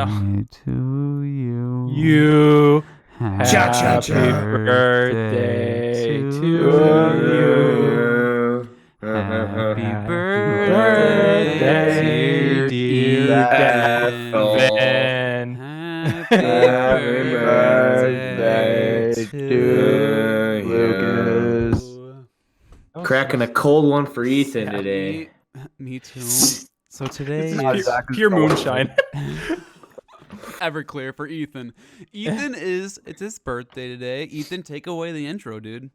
No. to you. You. Cha-cha-cha. Happy birthday to you. Happy birthday, dear Ethel. Happy birthday to Lucas. Cracking a cold one for Ethan today. Me too. So today Pure, is pure moonshine. Everclear for Ethan. It's his birthday today. Ethan, take away the intro, dude.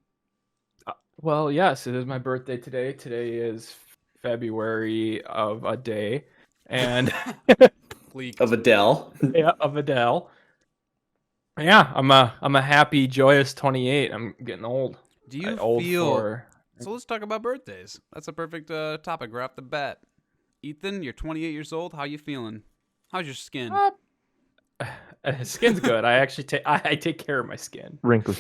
Well, yes, it is my birthday today. Today is February of a day, and Of Adele. yeah, of Adele. Yeah, I'm a happy, joyous 28. I'm getting old. Do you Old feel? for So let's talk about birthdays. That's a perfect topic right off the bat. Ethan, you're 28 years old. How you feeling? How's your skin? skin's good. I actually I take care of my skin. Wrinkly.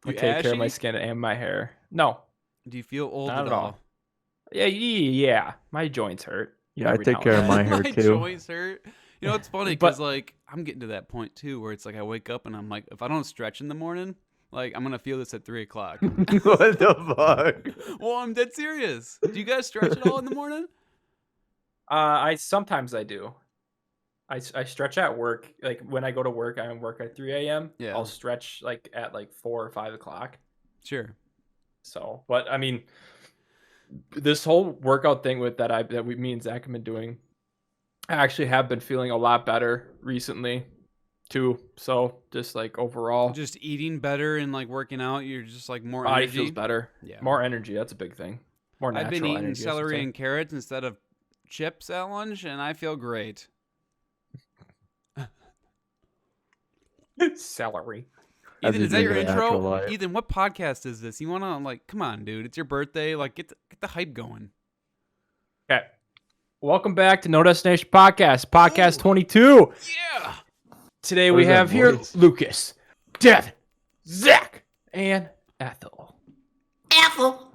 I You take care of my ashy? skin and my hair. No, Do you feel old not at at all. Yeah, my joints hurt. Yeah, I every take now care and of my then. hair My too. joints hurt. You know, it's funny because But- like I'm getting to that point too, where it's like I wake up and I'm like, if I don't stretch in the morning, like I'm gonna feel this at 3 o'clock. What the fuck? Well, I'm dead serious. Do you guys stretch at all in the morning? I sometimes I do. I stretch at work. Like when I go to work, I work at 3 a.m. Yeah. I'll stretch like at like 4 or 5 o'clock. Sure. So, but I mean, this whole workout thing me and Zach have been doing, I actually have been feeling a lot better recently, too. So just like overall, Just eating better and like working out, you're just like more body energy. feels better. Yeah. More energy. That's a big thing. More natural I've been eating energy, I should celery say. and carrots instead of chips at lunch, and I feel great. Celery. As Ethan, you is that live your a natural intro? life. Ethan, what podcast is this? You wanna like, come on, dude, it's your birthday. Like, get the hype going. Okay. Welcome back to No Destination Podcast, Podcast 22. Yeah. Today What we is that have here voice? Lucas, Devin, Zach, and Ethel. Ethel.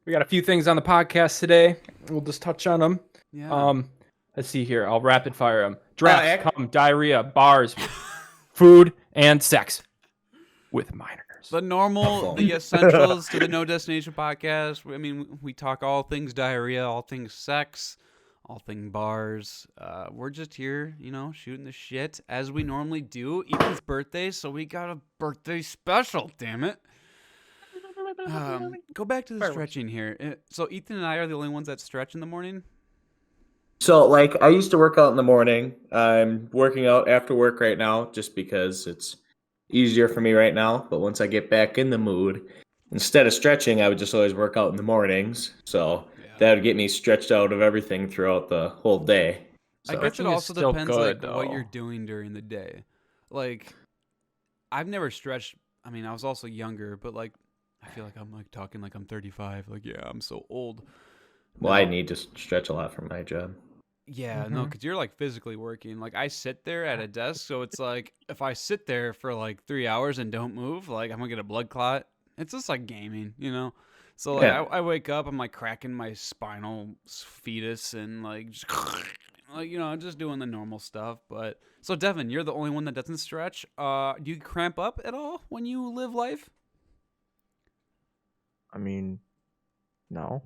We got a few things on the podcast today. We'll just touch on them. Yeah. Let's see here. I'll rapid fire them. Drafts, ac- cum, diarrhea, bars, food, and sex with minors. The normal, the essentials to the No Destination Podcast. I mean, we talk all things diarrhea, all things sex, all things bars. We're just here, you know, shooting the shit as we normally do. Ethan's birthday, so we got a birthday special. Damn it. Go back to the stretching here. So Ethan and I are the only ones that stretch in the morning. So, like, I used to work out in the morning. I'm working out after work right now just because it's easier for me right now. But once I get back in the mood, instead of stretching, I would just always work out in the mornings. So that would get me stretched out of everything throughout the whole day. I So, guess it Stretching is also still depends good, like what though. you're doing during the day. Like, I've never stretched. I mean, I was also younger, but like, I feel like I'm like talking like I'm 35. Like, yeah, I'm so old. well, I need to stretch a lot for my job. Yeah, no, because you're like physically working. Like, I sit there at a desk, so it's like if I sit there for like 3 hours and don't move, like I'm gonna get a blood clot. It's just like gaming, you know. So like, Yeah. I wake up, I'm like cracking my spinal fetus and like just like, you know, just doing the normal stuff. But so Devin, you're the only one that doesn't stretch. Do you cramp up at all when you live life? I mean, no.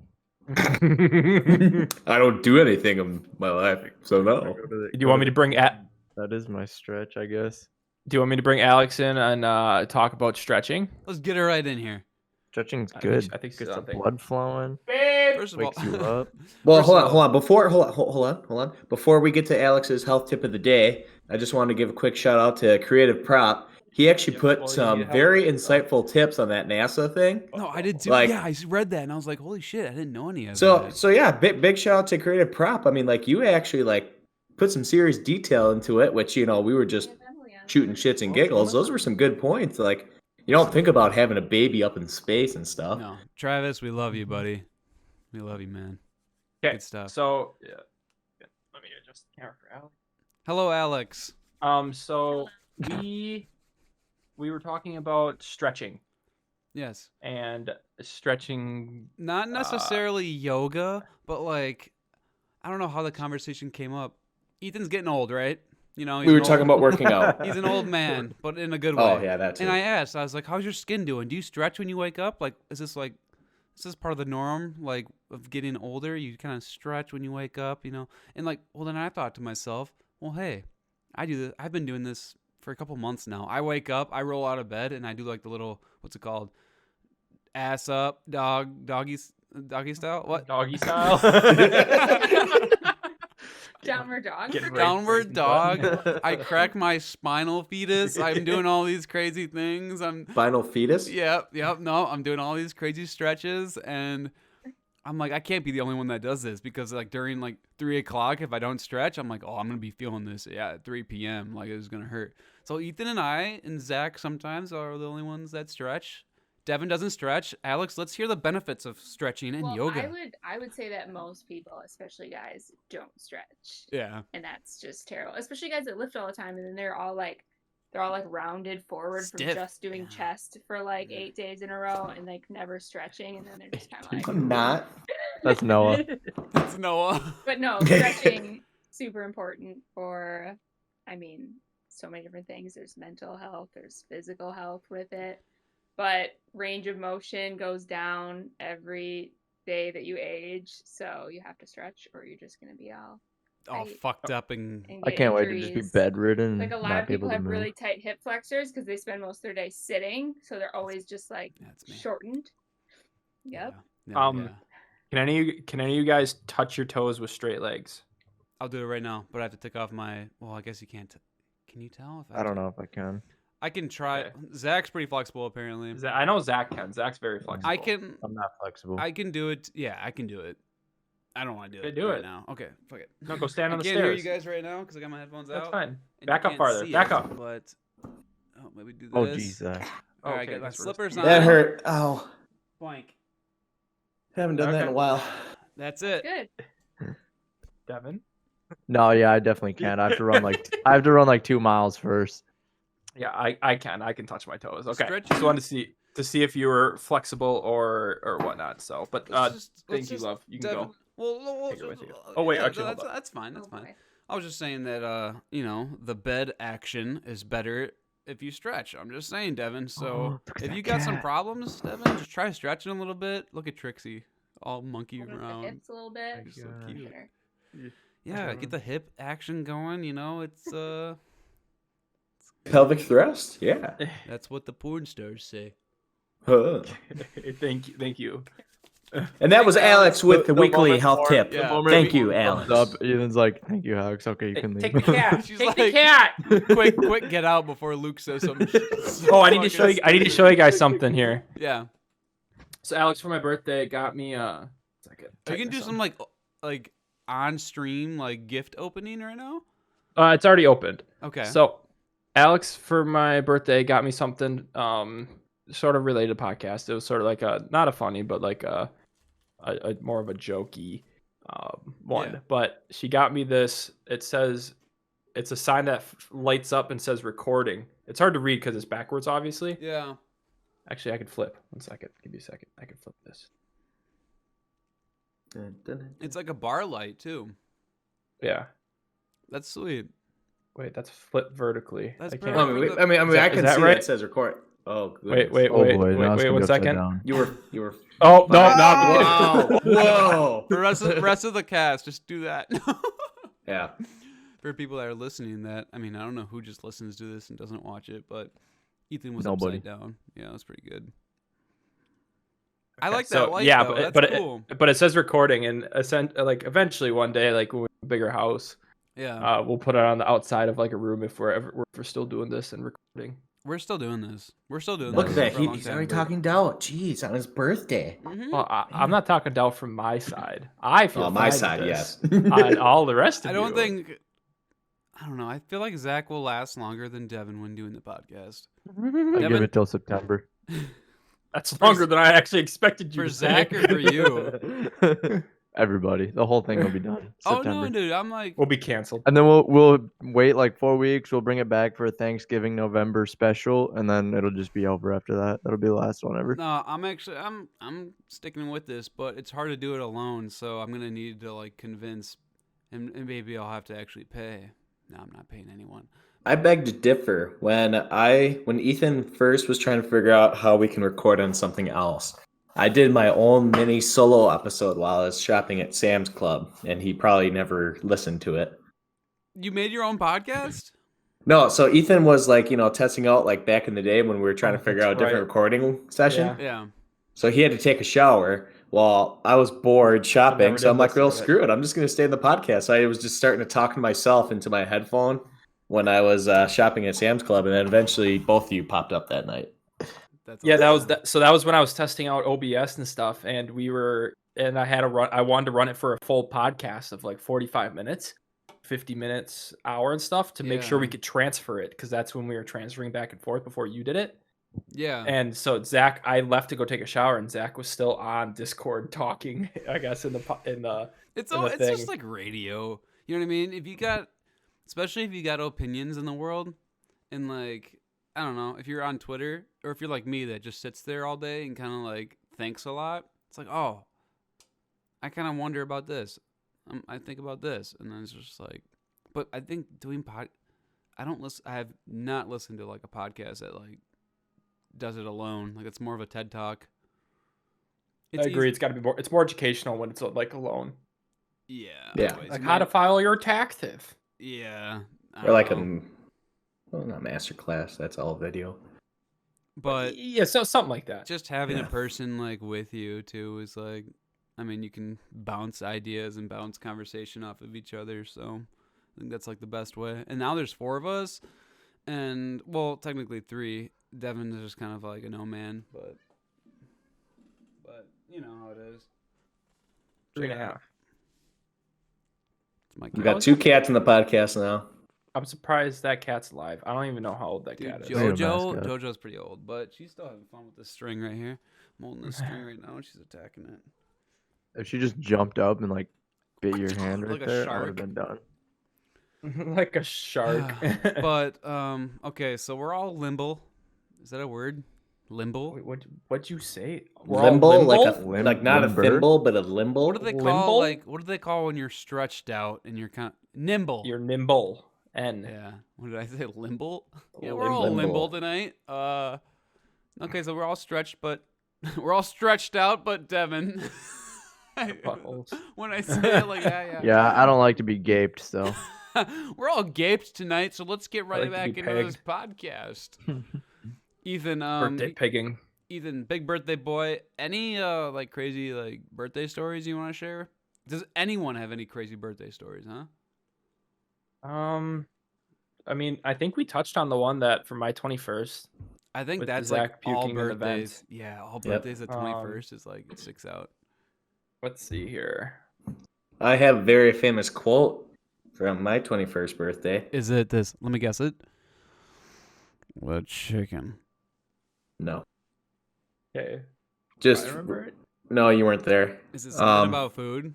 I don't do anything in my life, so no. Do you want me to bring That is my stretch, I guess. Do you want me to bring Alex in and talk about stretching? Let's get her right in here. Stretching's I think good. so- I think so, Gets the I think. blood flowing. First of all, Wakes you up. Well, First hold of on, all- hold on. Hold on. Before we get to Alex's health tip of the day, I just wanted to give a quick shout out to Creative Prop. He actually Yeah, put well, you some need help very with insightful tips on that NASA thing. no, I did too. Like- Yeah, I read that and I was like, holy shit, I didn't know any of So, that. so yeah, big shout out to Creative Prop. I mean, like you actually like put some serious detail into it, which we were just shooting shits and giggles. Those were some good points. Like you don't think about having a baby up in space and stuff. No, Travis, we love you, buddy. We love you, man. Okay, Good stuff. So, yeah. Let me adjust the camera for Alex. Hello, Alex. So we were talking about stretching Yes. and stretching. Not necessarily yoga, but like, I don't know how the conversation came up. Ethan's getting old, right? You know, We were talking about working out. He's an old man, but in a good way. Oh yeah, that's And I asked, I was like, "How's your skin doing? Do you stretch when you wake up? Like, is this part of the norm, like of getting older? You kind of stretch when you wake up, you know?" And like, well, then I thought to myself, well, hey, I do this. I've been doing this for a couple months now. I wake up, I roll out of bed, and I do like the little, what's it called? Ass up, doggy style. What? Doggy style. Downward dog. Getting right Downward button. dog. I crack my spinal fetus. I'm doing all these crazy things. Spinal fetus. Yep. No, I'm doing all these crazy stretches, and I'm like, I can't be the only one that does this because like during like 3 o'clock, if I don't stretch, I'm like, oh, I'm gonna be feeling this at 3 p.m. Like it's gonna hurt. So Ethan and I and Zach sometimes are the only ones that stretch. Devin doesn't stretch. Alex, let's hear the benefits of stretching and yoga. I would say that most people, especially guys, don't stretch. Yeah. And that's just terrible. Especially guys that lift all the time and then they're all like rounded forward Stiff. from just doing Yeah. chest for like 8 days in a row and like never stretching, and then they're just kind of like I'm not. That's Noah. That's Noah. But no, stretching super important for, I mean, so many different things. There's mental health, there's physical health with it. But range of motion goes down every day that you age, so you have to stretch or you're just going to be all Fucked up and I get can't wait to just be injuries. bedridden. Like a and lot not of be people able to have move. really tight hip flexors because they spend most of their day sitting, so they're always just like That's me. shortened. Yep. Yeah. Can any of you guys touch your toes with straight legs? I'll do it right now, but I have to take off my. Well, I guess you can't. Can you tell? If I don't know if I can. I can try. Okay. Zach's pretty flexible, apparently. I know Zach can. Zach's very flexible. I can. I'm not flexible. I can do it. Yeah, I can do it. I don't want to do Okay, it do right it. now. Okay, fuck it. No, go stand on I the can't hear stairs. you guys right now because I got my headphones That's out. fine. and you Back up can't farther. see Back it, up. But maybe do this. Oh jeez. All right, Okay, got my that's worse. slippers on. That hurt. Ow. Blank. Haven't done that in Okay. a while. That's it. Good. Devin? No, yeah, I definitely can't. I have to run like 2 miles first. Yeah, I can. I can touch my toes. Okay. Stretch. Just wanted to see if you were flexible or whatnot. So, but thank you, love. You can go. Well, Take it with you. Oh, wait, actually, hold up. that's fine. That's Oh, fine. boy. I was just saying that, the bed action is better if you stretch. I'm just saying, Devin. So Oh, look at if that you got some cat. problems, Devin, just try stretching a little bit. Look at Trixie, all monkey Open up the around. hips a little bit. She's so God. cute. Sure. Yeah, get the hip action going. You know, it's Pelvic thrust. Yeah. that's what the porn stars say. Huh. Thank you. And that was Thanks, Alex with the The weekly moment health for- tip. Yeah. moment Thank he you, thumbs Alex. Up, Ethan's like, thank you, Alex. Okay, you can leave. Take the cat. She's Take like- the cat. quick, get out before Luke says something. Oh, I need to show you. I need to show you guys something here. Yeah. So Alex, for my birthday, got me second. Are you gonna do some like on stream like gift opening right now? It's already opened. Okay. So, Alex, for my birthday, got me something sort of related to podcast. It was sort of like not a funny, but like a more of a jokey one. Yeah. But she got me this. It says it's a sign that lights up and says recording. It's hard to read because it's backwards, obviously. yeah. Actually, I could flip. 1 second. Give me a second. I can flip this. It's like a bar light too. Yeah. That's sweet. Wait, that's flip vertically. That's I perfect. can't. I mean, Is that- I is can that see right? that it says record. Oh, Wait, goodness. wait, Oh wait, boy, now it's wait, gonna 1 be upside second. down. You were. Oh no, Wow. no. Whoa. The rest of the cast, just do that. Yeah. For people that are listening, that I mean, I don't know who just listens to this and doesn't watch it, but Ethan was Nobody. upside down. Yeah, that's pretty good. I Okay, like that so, light. yeah, though. but That's it, cool. but it says recording, and like eventually one day, like when we have a bigger house, Yeah, we'll put it on the outside of like a room if we're still doing this and recording. we're still doing this. We're still doing Look this. at that. for a long He's time. already talking doubt. Jeez, on his birthday. Mhm. Well, I'm not talking doubt from my side. I feel Oh, my fine with side, this. yes. On all the rest of I don't you. think. I don't know. I feel like Zach will last longer than Devin when doing the podcast. I give Devin- it till September. That's longer than I actually expected you For to say. Zach or for you? Everybody, the whole thing will be done. Oh September. no, dude! I'm like, We'll be canceled. And then we'll wait like 4 weeks. We'll bring it back for a Thanksgiving November special, and then it'll just be over after that. That'll be the last one ever. no, I'm sticking with this, but it's hard to do it alone. So I'm gonna need to like convince and maybe I'll have to actually pay. No, I'm not paying anyone. I beg to differ. When Ethan first was trying to figure out how we can record on something else, I did my own mini solo episode while I was shopping at Sam's Club, and he probably never listened to it. You made your own podcast? No, so Ethan was like, testing out like back in the day when we were trying to figure that's out a different right. recording session. Yeah. Yeah. So he had to take a shower while I was bored shopping. never So I'm did like, well, listen to it. screw it. I'm just going to stay in the podcast. So I was just starting to talk to myself into my headphone when I was shopping at Sam's Club. And then eventually both of you popped up that night. That's Yeah, that was awesome. that. So that was when I was testing out OBS and stuff, and I had to run. I wanted to run it for a full podcast of like 45 minutes, 50 minutes, hour, and stuff to make sure we Yeah. could transfer it because that's when we were transferring back and forth before you did it. Yeah. And so Zach, I left to go take a shower, and Zach was still on Discord talking. I guess in the It's in the it's thing. just like radio. You know what I mean? Especially if you got opinions in the world, and like I don't know, if you're on Twitter or if you're like me that just sits there all day and kind of like thinks a lot, it's like, oh, I kind of wonder about this. I think about this, and then it's just like, but I think I don't listen. I have not listened to like a podcast that like does it alone. Like it's more of a TED Talk. I agree. easy- It's got to be more. It's more educational when it's like alone. Yeah. Yeah. always. Like how to file your taxes. Yeah. I Or don't like know. not master class. That's all video. But Yeah, so something like that. just having Yeah. a person like with you too is like, I mean, you can bounce ideas and bounce conversation off of each other. So I think that's like the best way. And now there's 4 of us, and well, technically 3. Devin is just kind of like a no man, but you know how it is. 3.5. It's my We cat. got 2 cats in the podcast now. I'm surprised that cat's alive. I don't even know how old that Dude, cat is. He's a mascot. JoJo's pretty old, but she's still having fun with this string right here. I'm holding this string right now, and she's attacking it. If she just jumped up and like bit your hand right Like a there, I would shark. have been done. Like a shark. But okay, so we're all limbo. Is that a word? Limbo. Wait, what'd you say? We're all Limbo, Lim- like not a limber? thimble, but a limbo. What do they Limbo? call what do they call when you're stretched out and you're kind of nimble? You're nimble. And Yeah. What did I say? Limble? Yeah, we're all Limble. limble tonight. Okay, so we're all stretched, but we're all stretched out, but Devin. buttholes. When I say it like yeah. Yeah, I don't like to be gaped, so We're all gaped tonight, so let's get right like to back be into this podcast. Ethan, birthday pigging. Ethan, big birthday boy. Any like crazy like birthday stories you want to share? Does anyone have any crazy birthday stories, huh? I mean, I think we touched on the one that for my 21st. I think With that's Zach like all puking in the birthdays. vents. Yeah, all Yep. birthdays at 21st is like it sticks out. Let's see here. I have a very famous quote from my 21st birthday. Is it this? Let me guess it. What chicken? No, Okay. just I remember it. no, you weren't there. Is it something Um, about food?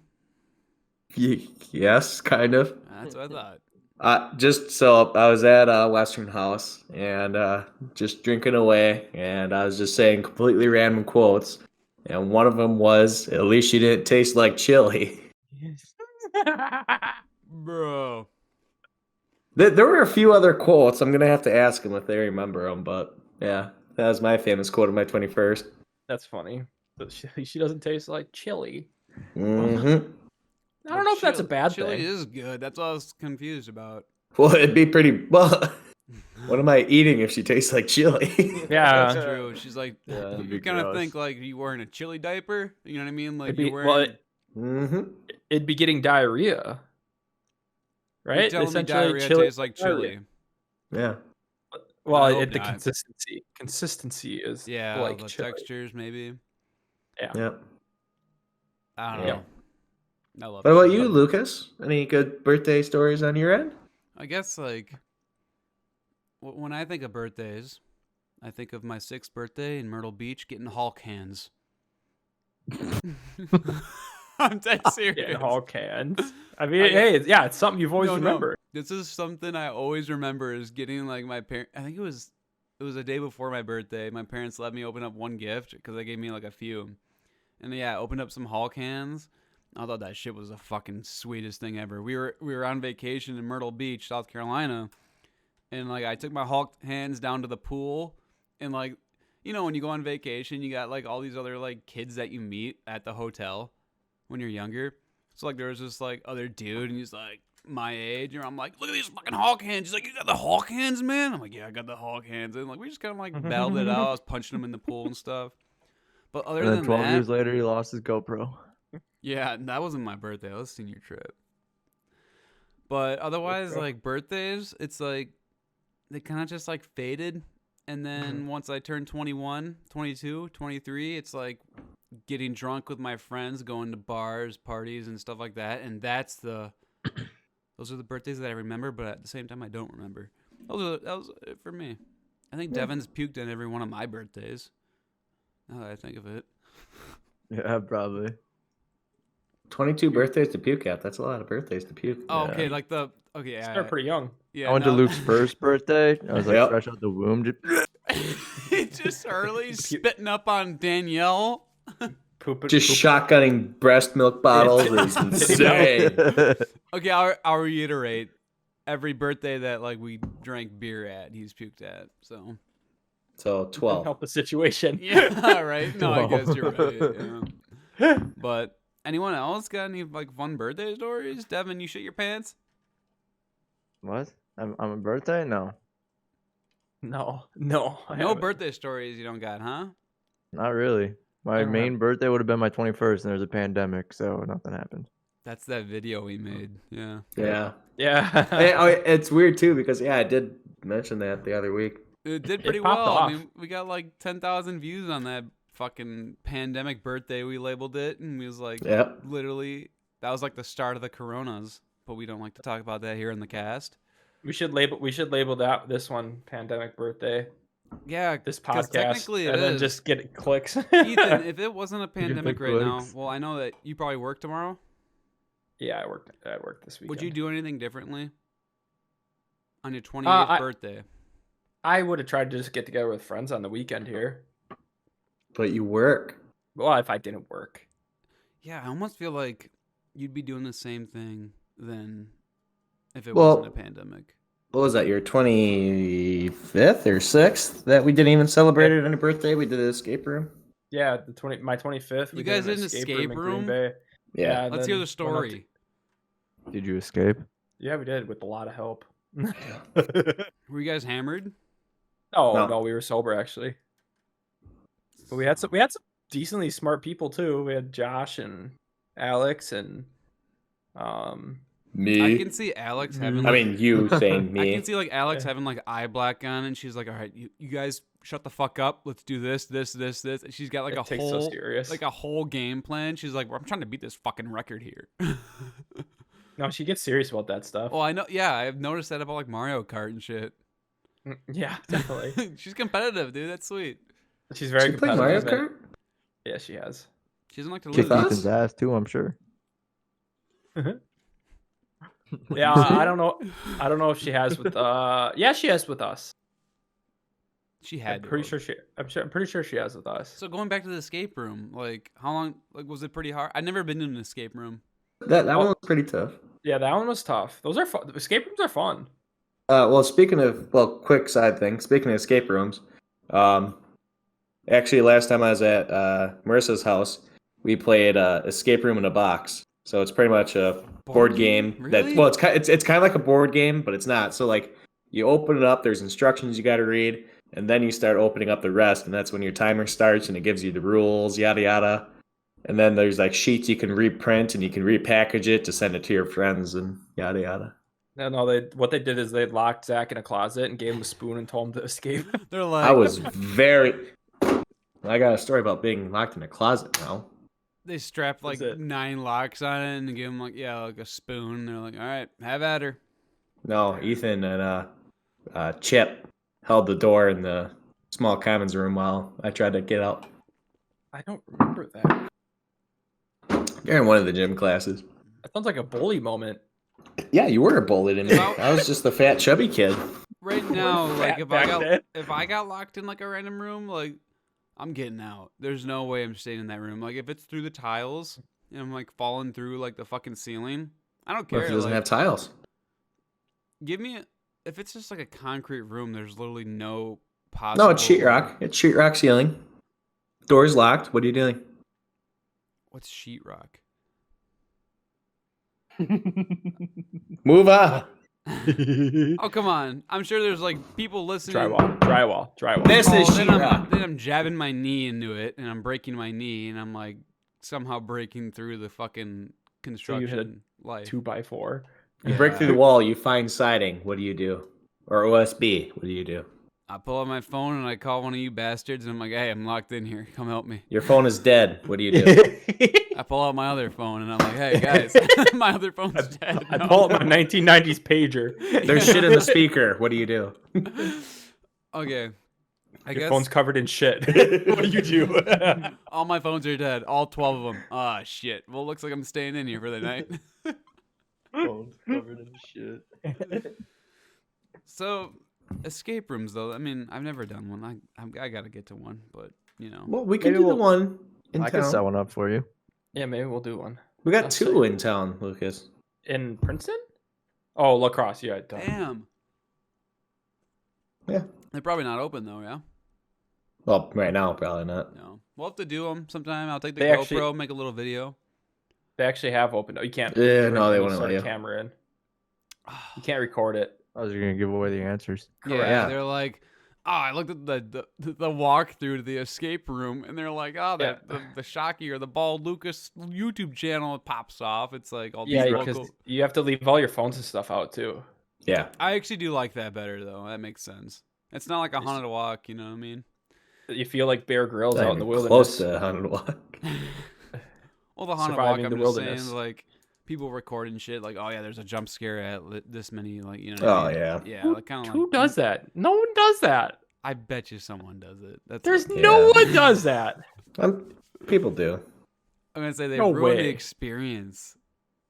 Yes, kind of. That's what I thought. Just so I was at Western House and just drinking away, and I was just saying completely random quotes, and one of them was, "At least you didn't taste like chili." Bro. There were a few other quotes. I'm gonna have to ask them if they remember them, but yeah, that was my famous quote of my 21st. That's funny. But she doesn't taste like chili. Mm-hmm. I don't know if that's a bad chili thing. is good. That's what I was confused about. Well, it'd be pretty. Well, what am I eating if she tastes like chili? Yeah. That's true. She's like, Yeah, that'd you be kind of gross. think like you wearing a chili diaper. You know what I mean? Like It'd be, you're wearing. well, Mm-hmm. it'd be getting diarrhea. you're Right? telling me Essentially, diarrhea chili- tastes like chili. Yeah. Well, I hope the not. consistency is Yeah, like the chili. textures maybe. Yeah. I don't Yeah. know. I love. What about chili. you, Lucas? Any good birthday stories on your end? I guess like when I think of birthdays, I think of my 6th birthday in Myrtle Beach getting Hulk hands. I'm dead serious. Getting Hulk hands. I mean, I- hey, it's something you've always No, no. remembered. This is something I always remember is getting like my parent. I think it was a day before my birthday. My parents let me open up one gift because they gave me like a few, and yeah, I opened up some Hulk hands, I thought that shit was the fucking sweetest thing ever. We were on vacation in Myrtle Beach, South Carolina, and like I took my Hulk hands down to the pool, and like, you know, when you go on vacation, you got like all these other like kids that you meet at the hotel when you're younger. So like there was this like other dude, and he's like my age, and I'm like, look at these fucking Hulk hands. He's like, you got the Hulk hands, man? I'm like, yeah, I got the Hulk hands. And like we just kind of like battled it out. I was punching him in the pool and stuff. But other And then than 12 that, years later, he lost his GoPro. yeah, that wasn't my birthday. That was senior trip. But otherwise, like birthdays, it's like they kind of just like faded. And then once I turned 21, 22, 23, it's like getting drunk with my friends, going to bars, parties, and stuff like that. And those are the birthdays that I remember, but at the same time, I don't remember. That was it for me. I think Devin's puked on every one of my birthdays. Now that I think of it. Yeah, probably. 22 birthdays to puke at. That's a lot of birthdays to puke. Oh, Yeah. okay, like okay, yeah. They're pretty young. Yeah, I went to no. Luke's first birthday. I was like Yep. fresh out the womb. Just early spitting up on Danielle. Poop. Just shotgunning breast milk bottles is insane. Okay, I'll reiterate. Every birthday that like we drank beer at, he's puked at. So So 12. Help the situation. yeah, right. No, I guess you're right. Whoa. Yeah. But anyone else got any like fun birthday stories? Devin, you shit your pants? What? I'm a birthday? No, No. I No haven't. birthday stories you don't got, huh? not really. My don't main birthday would have been my 21st, and there's a pandemic, so nothing happened. That's that video we made. Yeah. Yeah. Yeah. It's weird too because I did mention that the other week. It did pretty popped well. I off. mean, we got like 10,000 views on that fucking pandemic birthday. We labeled it, and we was like, Yep. literally, that was like the start of the coronas. But we don't like to talk about that here in the cast. we should label that this one pandemic birthday. Yeah, This 'cause podcast. technically it and then is. just get clicks. Ethan, if it wasn't a pandemic the right now, clicks. well, I know that you probably work tomorrow. Yeah, I worked this weekend. Would you do anything differently on your 28th I- birthday? I would have tried to just get together with friends on the weekend here. But you work. Well, if I didn't work. Yeah, I almost feel like you'd be doing the same thing then if it Well- wasn't a pandemic. What was that? Your 25th or 6th that we didn't even celebrate it on your birthday? We did an escape room. Yeah, my 25th. You guys did an escape in Green room? Bay. Yeah. and Let's hear then the went up to- story. Did you escape? Yeah, we did with a lot of help. Were you guys hammered? No, No. we were sober actually. But we had some decently smart people too. We had Josh and Alex and Me. I can see Alex having. I Like, mean, you saying I me. can see like Alex Yeah. having like eye black on, and she's like, "All right, you guys shut the fuck up. Let's do this, this, this, this." And she's got like it a takes whole so serious. like a whole game plan. She's like, "I'm trying to beat this fucking record here." No, she gets serious about that stuff. Well, I know. Yeah, I've noticed that about like Mario Kart and shit. Yeah, definitely. She's competitive, dude. That's sweet. She's very Did you play Mario competitive. Kart? Yeah, she has. She doesn't like to Kick lose. us? Ethan's ass too, I'm sure. Yeah, I don't know. I don't know if she has with. Yeah, she has with us. She had. I'm to pretty have. sure she. I'm pretty sure she has with us. So going back to the escape room, like how long? Like was it pretty hard? I've never been in an escape room. That one was pretty tough. Yeah, that one was tough. Those are fun. Escape rooms are fun. Well, speaking of quick side thing. Speaking of escape rooms, actually, last time I was at Marissa's house, we played Escape Room in a Box. So it's pretty much a board game Really? it's kind of like a board game, but it's not. So like you open it up, there's instructions you got to read, and then you start opening up the rest, and that's when your timer starts and it gives you the rules, yada yada. And then there's like sheets you can reprint and you can repackage it to send it to your friends and yada yada. No, what they did is they locked Zach in a closet and gave him a spoon and told him to escape. They're like, I was I got a story about being locked in a closet now. they strapped like it? 9 locks on it and give them like like a spoon. They're like, all right, have at her. No, Ethan and Chip held the door in the small commons room while I tried to get out. I don't remember that. You're in one of the gym classes. That sounds like a bully moment. Yeah, you were a bully to me. Well- I was just the fat, chubby kid. Right now, like Fat back then. if I got locked in like a random room, like I'm getting out. There's no way I'm staying in that room. Like if it's through the tiles, and I'm like falling through like the fucking ceiling. I don't What care. if it doesn't like, have tiles? give me if it's just like a concrete room. There's literally no No, possible. it's sheetrock. It's sheetrock ceiling. Door's locked. What are you doing? What's sheetrock? Move on. Oh come on! I'm sure there's like people listening. Drywall. This is Oh, sheetrock. then I'm jabbing my knee into it, and I'm breaking my knee, and I'm like somehow breaking through the fucking construction life. 2x4. You break through the wall. You find siding. What do you do? Or OSB. What do you do? I pull out my phone and I call one of you bastards, and I'm like, "Hey, I'm locked in here. Come help me." Your phone is dead. What do you do? I pull out my other phone, and I'm like, "Hey guys, my other phone's dead." I No. pull up my 1990s pager. There's shit in the speaker. What do you do? Okay, I Your guess phone's covered in shit. What do you do? all my phones are dead, all 12 of them. Ah, shit. Well, looks like I'm staying in here for the night. Phone's covered in shit. So, escape rooms, though. I mean, I've never done one. I gotta get to one, but you know. Well, we can Maybe do the we'll- one in I can set town. one up for you. Yeah, maybe we'll do one. We got I'll two say. in town, Lucas. In Princeton? Oh, lacrosse. Yeah, done. Damn. Yeah. They're probably not open though, yeah. Well, right now, probably not. No, we'll have to do them sometime. I'll take the They GoPro, actually- make a little video. They actually have opened. Oh, you can't. Yeah, bring no, they any wouldn't sort let of you. camera in. You can't record it. I was gonna give away the answers. Yeah, Yeah. they're like, oh, I looked at the walkthrough to the escape room, and they're like, oh, Yeah. the Shocky or the Bald Lucas YouTube channel pops off. It's like all these Yeah, local. because you have to leave all your phones and stuff out too. Yeah. I actually do like that better though. That makes sense. It's not like a It's- haunted walk, you know what I mean? You feel like Bear Grylls Not out in the even wilderness. close to Haunted Walk. Well, the haunted Surviving walk, I'm the just wilderness. saying, like people recording shit, like, oh yeah, there's a jump scare at this many, like you know. What I Oh, mean? yeah. Yeah, Who, like kind of who like. does that? No one does that. I bet you someone does it. That's. There's Yeah. no one does that. People do. I'm gonna say they No ruined the way. experience.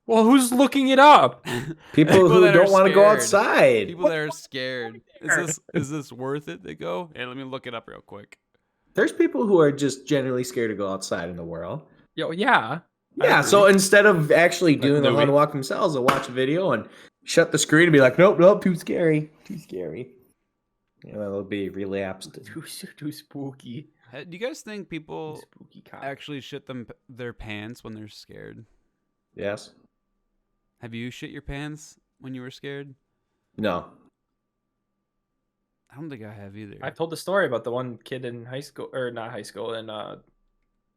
Well, who's looking it up? People who that are don't want to go scared. outside. People that are scared. Is this worth it? They go. Hey, let me look it up real quick. There's people who are just generally scared to go outside in the world. Yo, yeah. I Yeah, agree. so instead of actually doing the Louis. haunted walk themselves, they'll watch a video and shut the screen and be like, nope, too scary. Too scary. You know, they'll be relapsed. too spooky. Hey, do you guys think people Spooky cock. actually shit their pants when they're scared? Yes? Have you shit your pants when you were scared? No. I don't think I have either. I've told the story about the one kid in high school, or not high school, in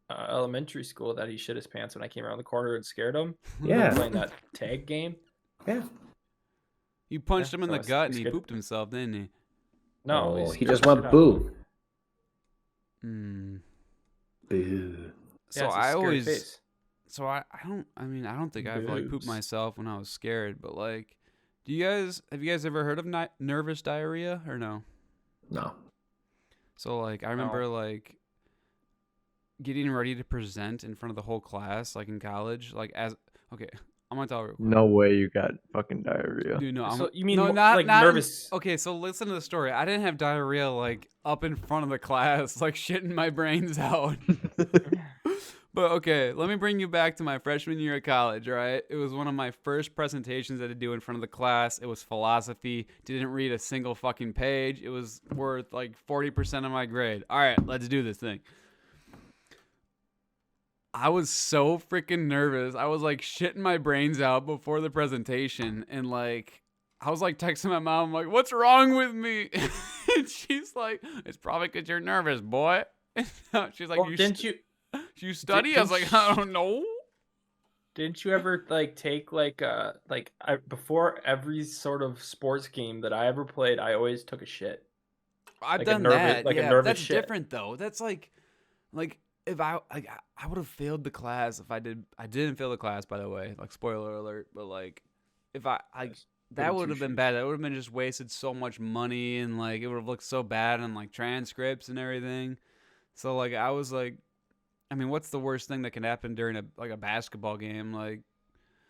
elementary school that he shit his pants when I came around the corner and scared him. Yeah. Playing that tag game. Yeah. You punched Yeah, him in so the I was gut and he scared. pooped himself, didn't he? No, Oh, he's he scared just the went shit out of boo. Hmm. Boo. So Yeah, it's a I scary always. face. So I don't think I've like pooped Boobs. myself when I was scared, but like, have you guys ever heard of nervous diarrhea or no? No. So like I remember like getting ready to present in front of the whole class, like in college, like okay, I'm gonna tell you real quick. No way you got fucking diarrhea. Dude, no, So you mean no, mo- not like not nervous? Okay, so listen to the story. I didn't have diarrhea like up in front of the class, like shitting my brains out. But okay, let me bring you back to my freshman year of college, right? It was one of my first presentations I had to do in front of the class. It was philosophy. Didn't read a single fucking page. It was worth like 40% of my grade. All right, let's do this thing. I was so freaking nervous. I was like shitting my brains out before the presentation, and like I was like texting my mom, like, "What's wrong with me?" And she's like, "It's probably because you're nervous, boy." She's like, Well, didn't you study?" I was like, "I don't know." Didn't you ever like take before every sort of sports game that I ever played, I always took a shit. I've Like a done nervous- that. like a Yeah, nervous that's shit. different though. That's like if I would have failed the class if I didn't fail the class, by the way. Like spoiler alert, but like if that Goody would have been two-shoes. bad. That would have been just wasted so much money, and like it would have looked so bad on like transcripts and everything. So like I was like, I mean, what's the worst thing that can happen during a basketball game? Like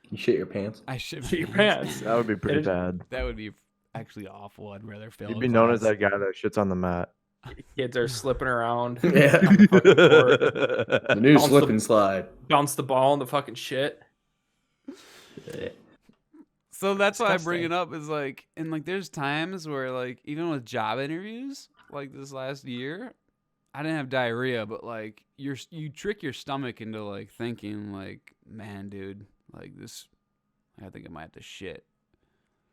You shit your pants. I should Shit your pants. That would be pretty is- bad. That would be actually awful. I'd rather fail. You'd a be known as class. that guy that shits on the mat. Kids are slipping around. Yeah. On the fucking court. The new Bounce slip the- and slide. Bounce the ball in the fucking shit. So that's why I bring Disgusting. it up is like, and like there's times where like even with job interviews, like this last year, I didn't have diarrhea, but like you trick your stomach into like thinking like, man, dude, like this, I think I might have to shit.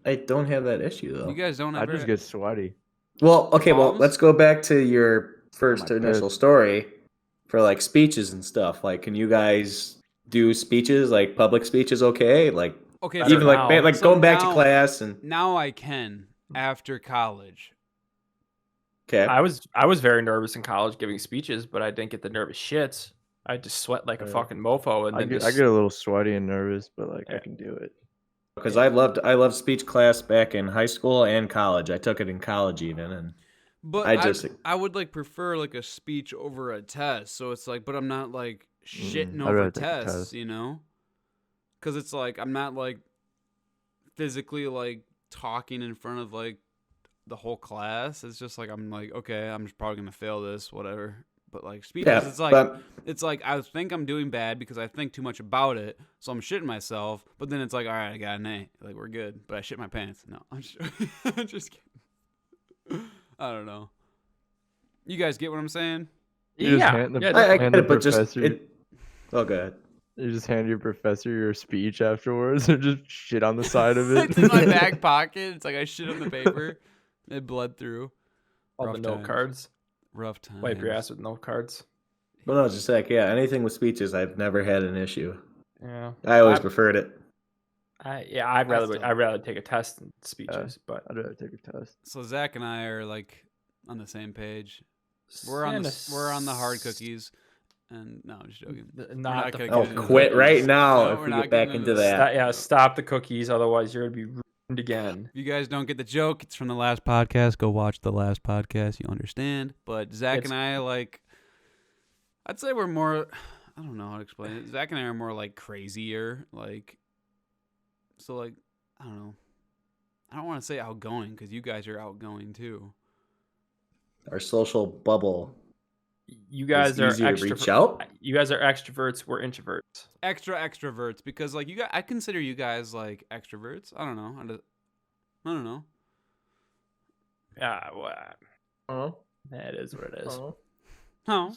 I don't have that issue though. You guys don't I ever. just get sweaty. Well, okay, well, Palms? let's go back to your first my initial piss. story for like speeches and stuff. Like, can you guys do speeches, like public speeches? Okay, like Okay, Better even like now. like So going back to now- class and now I can after college. okay. I was very nervous in college giving speeches, but I didn't get the nervous shits. I just sweat like a Yeah. fucking mofo, and I then get, just, I get a little sweaty and nervous, but like I Yeah. can do it. Because I loved speech class back in high school and college. I took it in college even, and But I would like prefer like a speech over a test. So it's like, but I'm not like shitting I'd over rather take a tests, test. you know? Because it's like I'm not like physically like talking in front of like the whole class. It's just like I'm like, okay, I'm just probably gonna fail this, whatever. But like speeches, yeah, it's like I think I'm doing bad because I think too much about it, so I'm shitting myself. But then it's like, all right, I got an A, like we're good. But I shit my pants. No, I'm just, I'm just kidding. I don't know. You guys get what I'm saying? You just yeah, hand the- yeah, I hand get the it, but just professor- it. Oh, good. You just hand your professor your speech afterwards, or just shit on the side of it. It's in my back pocket. It's like I shit on the paper. It bled through. all the Rough note times. cards. Rough time. Wipe your ass with note cards. But no, just like yeah, anything with speeches, I've never had an issue. Yeah, I always I- preferred it. I'd rather still- I'd rather take a test than speeches, but I'd rather take a test. So Zach and I are like on the same page. We're yeah, on the hard cookies. And no, I'm just joking. Not not the gonna Oh, get into quit that. right now No, if we're we not get back getting into into that. yeah, stop the cookies, otherwise you're gonna be ruined again. If you guys don't get the joke, it's from the last podcast. Go watch the last podcast. You understand. But Zach It's- and I, like, I'd say we're more, I don't know how to explain it. Zach and I are more, like, crazier. Like, so, like, I don't know. I don't want to say outgoing because you guys are outgoing too. Our social bubble. You guys are easier to reach extrovert. out? You guys are extroverts. We're introverts. Extra extroverts because, like, you guys, I consider you guys, like, extroverts. I don't know. I don't know. Yeah, well, Oh, that is what it is. Oh.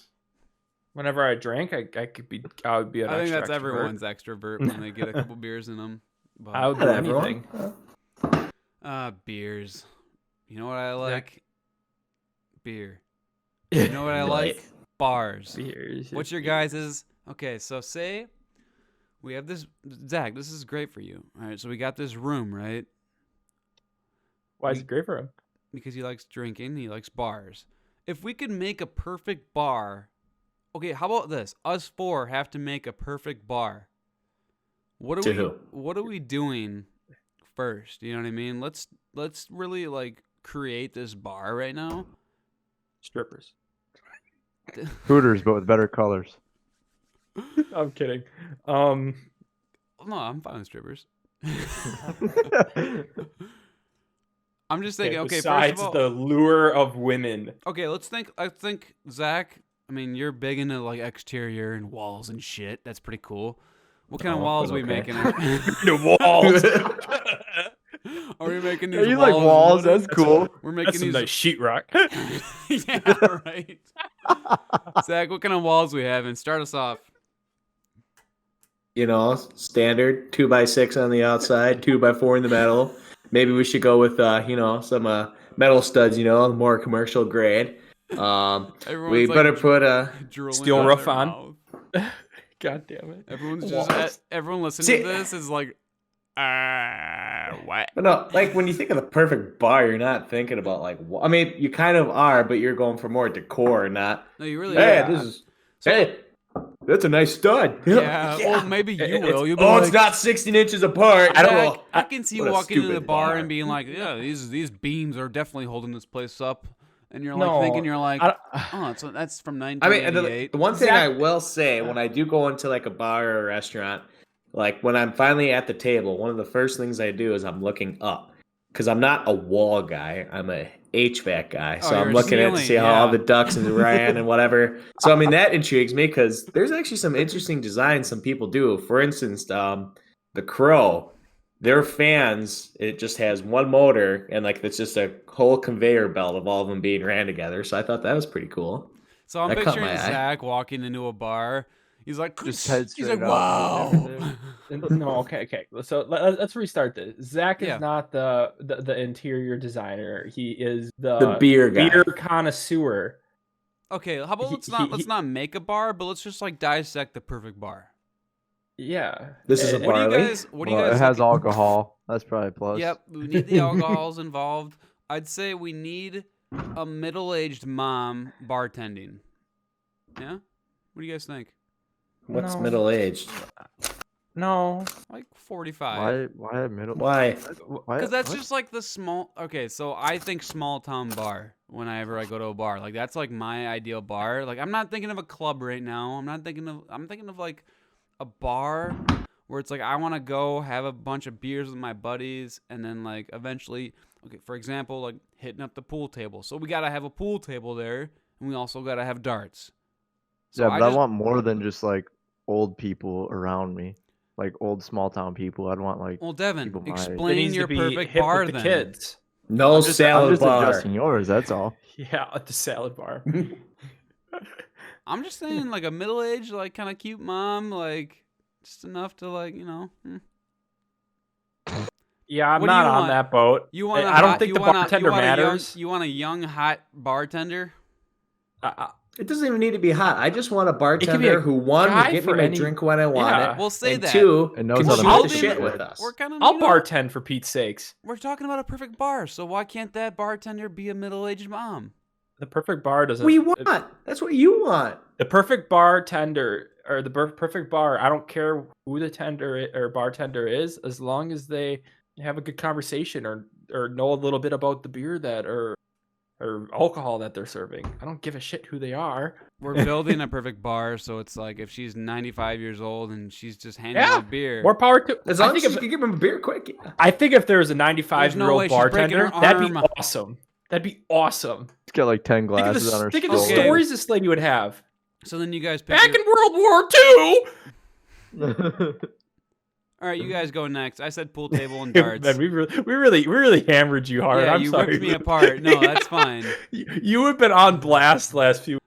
Whenever I drank, I would be an I think extra that's extrovert. everyone's extrovert when they get a couple beers in them. But, I would do Not everyone. anything. beers. You know what I like? Beer. You know what I like? Bars. Beers. What's your guys's? Okay, so say we have this. Zach, this is great for you. All right, so we got this room, right? Why is it great for him? Because he likes drinking, he likes bars. If we could make a perfect bar, okay, how about this? Us four have to make a perfect bar. What To are who? What are we doing first? You know what I mean? Let's really like create this bar right now. Strippers. Hooters, but with better colors. I'm kidding. No, I'm fine with strippers. I'm just thinking. Okay, first besides of all, the lure of women. okay, let's think. I think Zach. I mean, you're big into like exterior and walls and shit. That's pretty cool. What kind of Oh, walls but are we okay. making? The walls. Are we making Yeah, these you walls? like walls? wooden? That's cool. We're That's making some these. nice sheetrock. Yeah, right. Zach, what kind of walls we have? And start us off. You know, standard 2x6 on the outside, 2x4 in the middle. Maybe we should go with some metal studs. More commercial grade. We Everyone's better like, put drooling steel down roof their on. mouth. God damn it. Everyone's Walls. just everyone listening See- to this is like, what? But no, like when you think of the perfect bar, you're not thinking about like. I mean, you kind of are, but you're going for more decor, not. No, you really. Hey, are. this is. Hey, that's a nice stud. Yeah, well, maybe you It's- will. You'll be oh, like, it's not 16 inches apart. I don't Zach, know. I can see you What a walking into the stupid bar bar. and being like, yeah, these beams are definitely holding this place up. And you're No, like thinking, you're like, I- oh, so that's from I mean, 1988. the one thing I Zach- will say when I do go into like a bar or a restaurant, like when I'm finally at the table, one of the first things I do is I'm looking up because I'm not a wall guy. I'm a HVAC guy, so Oh, I'm you're a looking at to ceiling, see how all yeah. the ducts and ran and whatever. So I mean that intrigues me because there's actually some interesting designs some people do. For instance, the Crow, their fans, it just has one motor and like it's just a whole conveyor belt of all of them being ran together. So I thought that was pretty cool. So I'm That caught picturing my eye. Zach walking into a bar. He's like, Just head he's straight like, up. wow. No, okay. So let's restart this. Zach is Yeah. not the interior designer. He is The beer guy. beer connoisseur. Okay, how about He- let's not make a bar, but let's just like dissect the perfect bar. Yeah. This is a And- What do you Barley? guys? What do you Well, guys? it has looking- alcohol. That's probably a plus. Yep, we need the alcohols involved. I'd say we need a middle-aged mom bartending. Yeah, what do you guys think? What's No. middle aged? No. Like 45. Why middle? Why? Why? Because that's what? just like the small. Okay, so I think small town bar whenever I go to a bar. Like that's like my ideal bar. Like I'm not thinking of a club right now. I'm thinking of like a bar where it's like I want to go have a bunch of beers with my buddies and then like eventually, okay, for example, like hitting up the pool table. So we gotta have a pool table there, and we also gotta have darts. So Yeah, but I just- want more than just like old people around me, like old small town people. I'd want like Well, Devin, people my age. It explain needs your to be perfect hip bar with the then. kids. No I'm salad just bar. adjusting yours. That's all. Yeah, at the salad bar. I'm just saying, like a middle-aged, like kind of cute mom, like just enough to like, you know. Yeah, I'm What do not you on want? that boat. You want? I don't think the bartender matters. You want a young, hot bartender? It doesn't even need to be hot. I just want a be bartender a who one guy will get me for my any- drink when I want Yeah. it. We'll say and that. two, And knows can how to shoot make the it shit good. with us. We're kind of. I'll bartend for Pete's sakes. We're talking about a perfect bar, so why can't that bartender be a middle-aged mom? The perfect bar doesn't. We want. That's what you want. The perfect bartender or the perfect bar. I don't care who the tender or bartender is, as long as they have a good conversation or know a little bit about the beer that or alcohol that they're serving. I don't give a shit who they are. We're building a perfect bar, so it's like if she's 95 years old and she's just handing Yeah. out beer. More power to. As I long as think you if, can give him a beer quick. Yeah. I think if there was a There's 95-year-old no way she's breaking her bartender, that'd be arm. awesome. That'd be awesome. Let's get like 10 Think of glasses on the, her think of the Okay. stories this lady would have. So then you guys pick. Back your- in World War II. store. All right, you guys go next. I said pool table and darts. Man, we really hammered you hard. Yeah, I'm you sorry. ripped me apart. No, that's fine. You have been on blast last few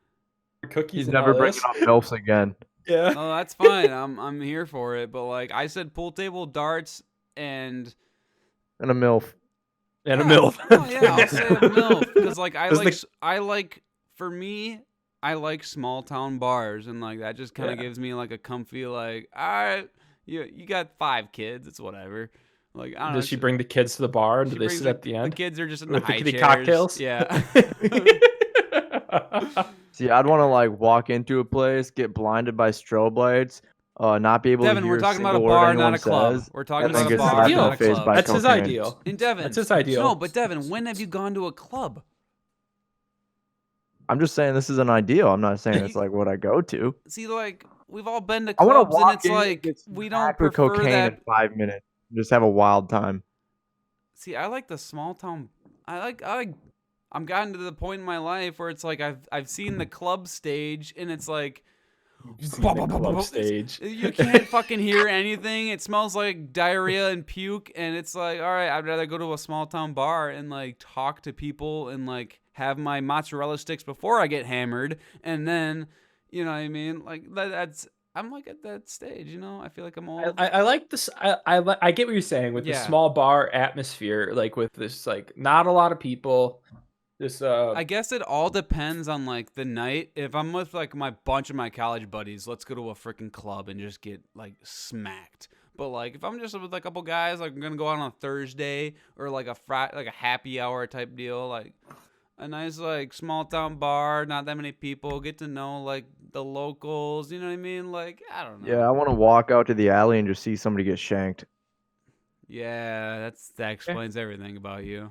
cookies. He's and never all bringing this. up MILFs again. Yeah. No, that's fine. I'm here for it. But like I said, pool table, darts, and And a MILF. And a Yeah. MILF. Oh yeah, I'll say a MILF because like Does for me, I like small town bars and like that just kind of Yeah. gives me like a comfy like all right, you got 5 kids, it's whatever. Like I don't know. Does she bring the kids to the bar and she do they brings sit the- at the end The kids are just in with the the high kitty chairs. cocktails? Yeah. See, I'd want to like walk into a place, get blinded by strobe lights, not be able Devin, to hear we're talking about a single word bar, anyone not a club. says, We're talking and then about a get That's bar, his not a ideal. phased by club. That's his cocaine. ideal. And Devin, That's his ideal. No, but Devin, when have you gone to a club? I'm just saying this is an ideal. I'm not saying You- it's like what I go to. See, like we've all been to I want clubs, to and walk it's in, like get we don't smacked with prefer cocaine that. in 5 minutes, just have a wild time. See, I like the small town. I like. I'm gotten to the point in my life where it's like I've seen the club stage, and it's like Club stage. you can't fucking hear anything. It smells like diarrhea and puke, and it's like, all right, I'd rather go to a small town bar and like talk to people and like have my mozzarella sticks before I get hammered, and then, you know what I mean? Like that's. I'm like at that stage, you know. I feel like I'm old. I like this. I get what you're saying with the Yeah. small bar atmosphere, like with this, like not a lot of people. This I guess it all depends on like the night. If I'm with like my bunch of my college buddies, let's go to a freaking club and just get like smacked. But like if I'm just with like a couple guys, like I'm gonna go out on a Thursday or like like a happy hour type deal, like a nice like small town bar, not that many people, get to know like the locals. You know what I mean? Like I don't know. Yeah, I want to walk out to the alley and just see somebody get shanked. Yeah, that explains everything about you.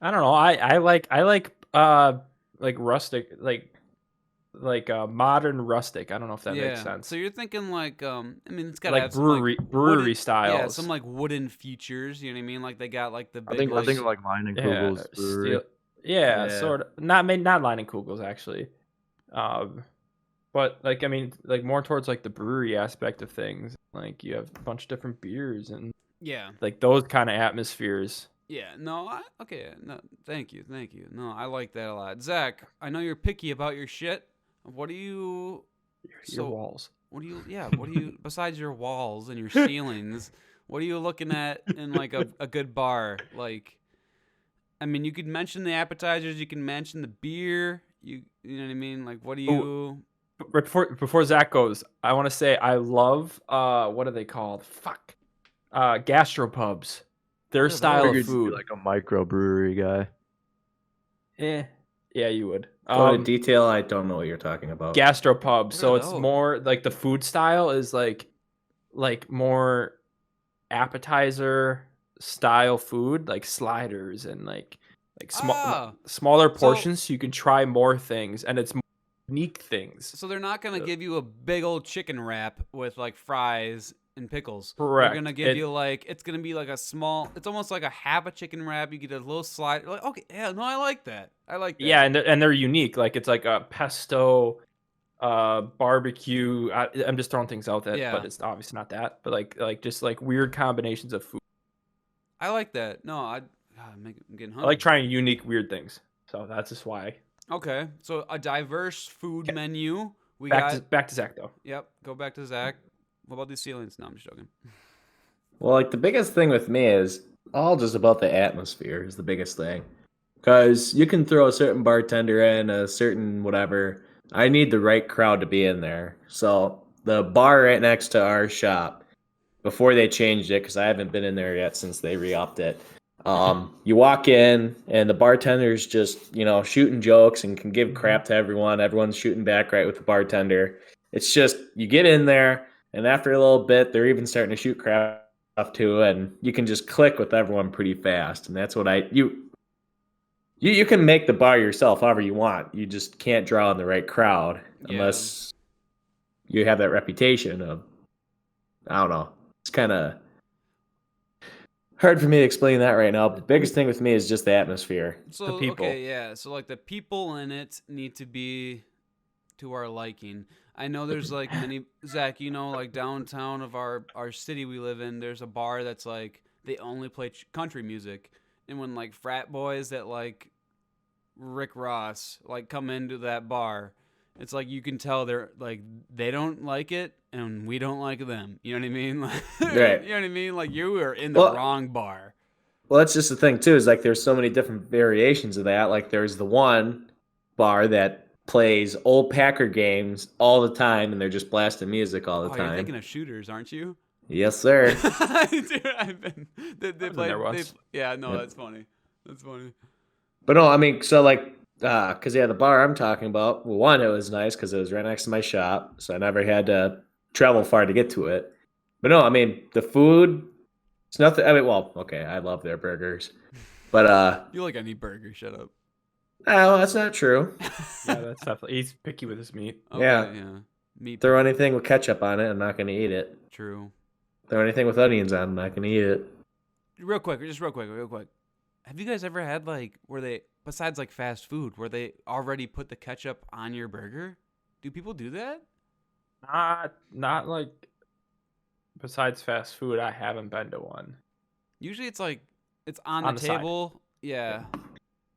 I don't know. I like rustic like modern rustic. I don't know if that yeah. makes sense. So you're thinking like, I mean, it's got to Like have brewery some, like, brewery wooden, styles. yeah, some like wooden features. You know what I mean? Like they got like the I big. think like, like Line Yeah, Kugel's brewery. steel. Yeah, Yeah. sort of. Not Leinenkugels actually, but like I mean, like more towards like the brewery aspect of things. Like you have a bunch of different beers and yeah. like those kind of atmospheres. Yeah, no, okay, no, thank you. No, I like that a lot. Zach, I know you're picky about your shit. What do you, Your walls. what do you, besides your walls and your ceilings, what are you looking at in like a good bar? Like, I mean, you could mention the appetizers, you can mention the beer, you know what I mean? Like, what do you, Right before Zach goes, I want to say I love what are they called? Fuck, gastropubs. Their What are style those? of Figured you'd be food. like a microbrewery guy. Yeah, you would. Go into detail. I don't know what you're talking about. Gastropub. So are it's those? more like the food style is like more appetizer style food, like sliders and like Ah, smaller so- portions, so you can try more things, and it's unique things. so they're not gonna give you a big old chicken wrap with like fries and pickles. Correct. They're gonna give It- you like, it's gonna be like a small. It's almost like a half a chicken wrap. You get a little slide. Like, okay, yeah, no, I like that. I like that. Yeah, and they're unique. Like it's like a pesto, barbecue. I'm just throwing things out that, Yeah. but it's obviously not that. But like just like weird combinations of food. I like that. No, God, I'm getting I hungry. like trying unique weird things. So that's just why. Okay, so a diverse food menu. We Back got. to back to Zach though. Yep. Go back to Zach. What about these ceilings? No, I'm just joking. Well, like the biggest thing with me is all just about the atmosphere is the biggest thing. Because you can throw a certain bartender in, a certain whatever. I need the right crowd to be in there. So the bar right next to our shop, before they changed it, because I haven't been in there yet since they re-upped it. You walk in and the bartender's just, shooting jokes and can give crap to everyone. Everyone's shooting back right with the bartender. It's just you get in there, and after a little bit, they're even starting to shoot crap too, and you can just click with everyone pretty fast. And that's what you can make the bar yourself however you want. You just can't draw in the right crowd Yeah. unless you have that reputation of, I don't know. It's kind of hard for me to explain that right now. The biggest thing with me is just the atmosphere. So people. okay, yeah. So like the people in it need to be to our liking. I know there's like many, Zach, like downtown of our city we live in, there's a bar that's like they only play country music, and when like frat boys that like Rick Ross like come into that bar, it's like you can tell they're like they don't like it and we don't like them. You know what I mean? Like, Right. You know what I mean? Like you are in the Well- wrong bar. Well, that's just the thing too. Is like there's so many different variations of that. Like there's the one bar that plays old Packer games all the time, and they're just blasting music all the Oh, time. you're thinking of Shooters, aren't you? Yes, sir. Dude, I've been. They been play. there once. Yeah, no, Yeah. that's funny. That's funny. But no, I mean, so like, cause the bar I'm talking about, well, one, it was nice because it was right next to my shop, so I never had to travel far to get to it. But no, I mean, the food, it's nothing. I mean, well, okay, I love their burgers, but You like any burger? Shut up. no, that's not true. Yeah, that's definitely. He's picky with his meat. Okay, Yeah. Yeah. Meat. Throw anything with ketchup on it, I'm not gonna eat it. True. Throw anything with onions on, I'm not gonna eat it. Real quick. Have you guys ever had like where they, besides like fast food, where they already put the ketchup on your burger? Do people do that? Not like. Besides fast food, I haven't been to one. Usually it's like it's on On the the side. table. Yeah.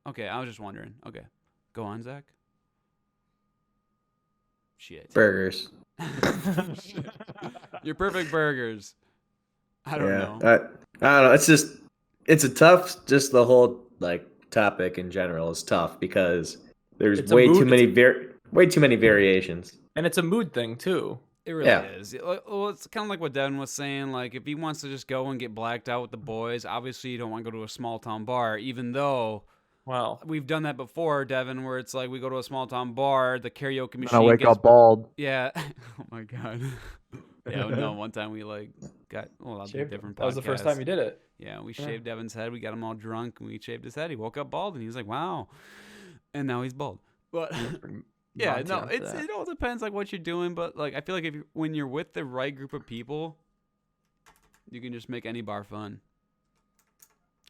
Okay, I was just wondering. Okay, go on, Zach. Shit. Burgers. Your perfect burgers. I don't know. I don't know. It's a tough. Just the whole like topic in general is tough because there's It's a way too mood- many way too many variations. And it's a mood thing too. It really Yeah. is. Well, it's kind of like what Devin was saying. Like, if he wants to just go and get blacked out with the boys, obviously you don't want to go to a small town bar. Even though Well, we've done that before, Devin, where it's like we go to a small town bar, the karaoke And machine I wake gets up bald. yeah. Oh my god. Yeah. No. One time we like got that'd be a shaved- different. that was the first podcast. time you did it. Yeah, we Yeah. shaved Devin's head. We got him all drunk, and we shaved his head. He woke up bald, and he was like, "Wow," and now he's bald. But Yeah, no, Montana for that. it all depends like what you're doing, but like I feel like when you're with the right group of people, you can just make any bar fun.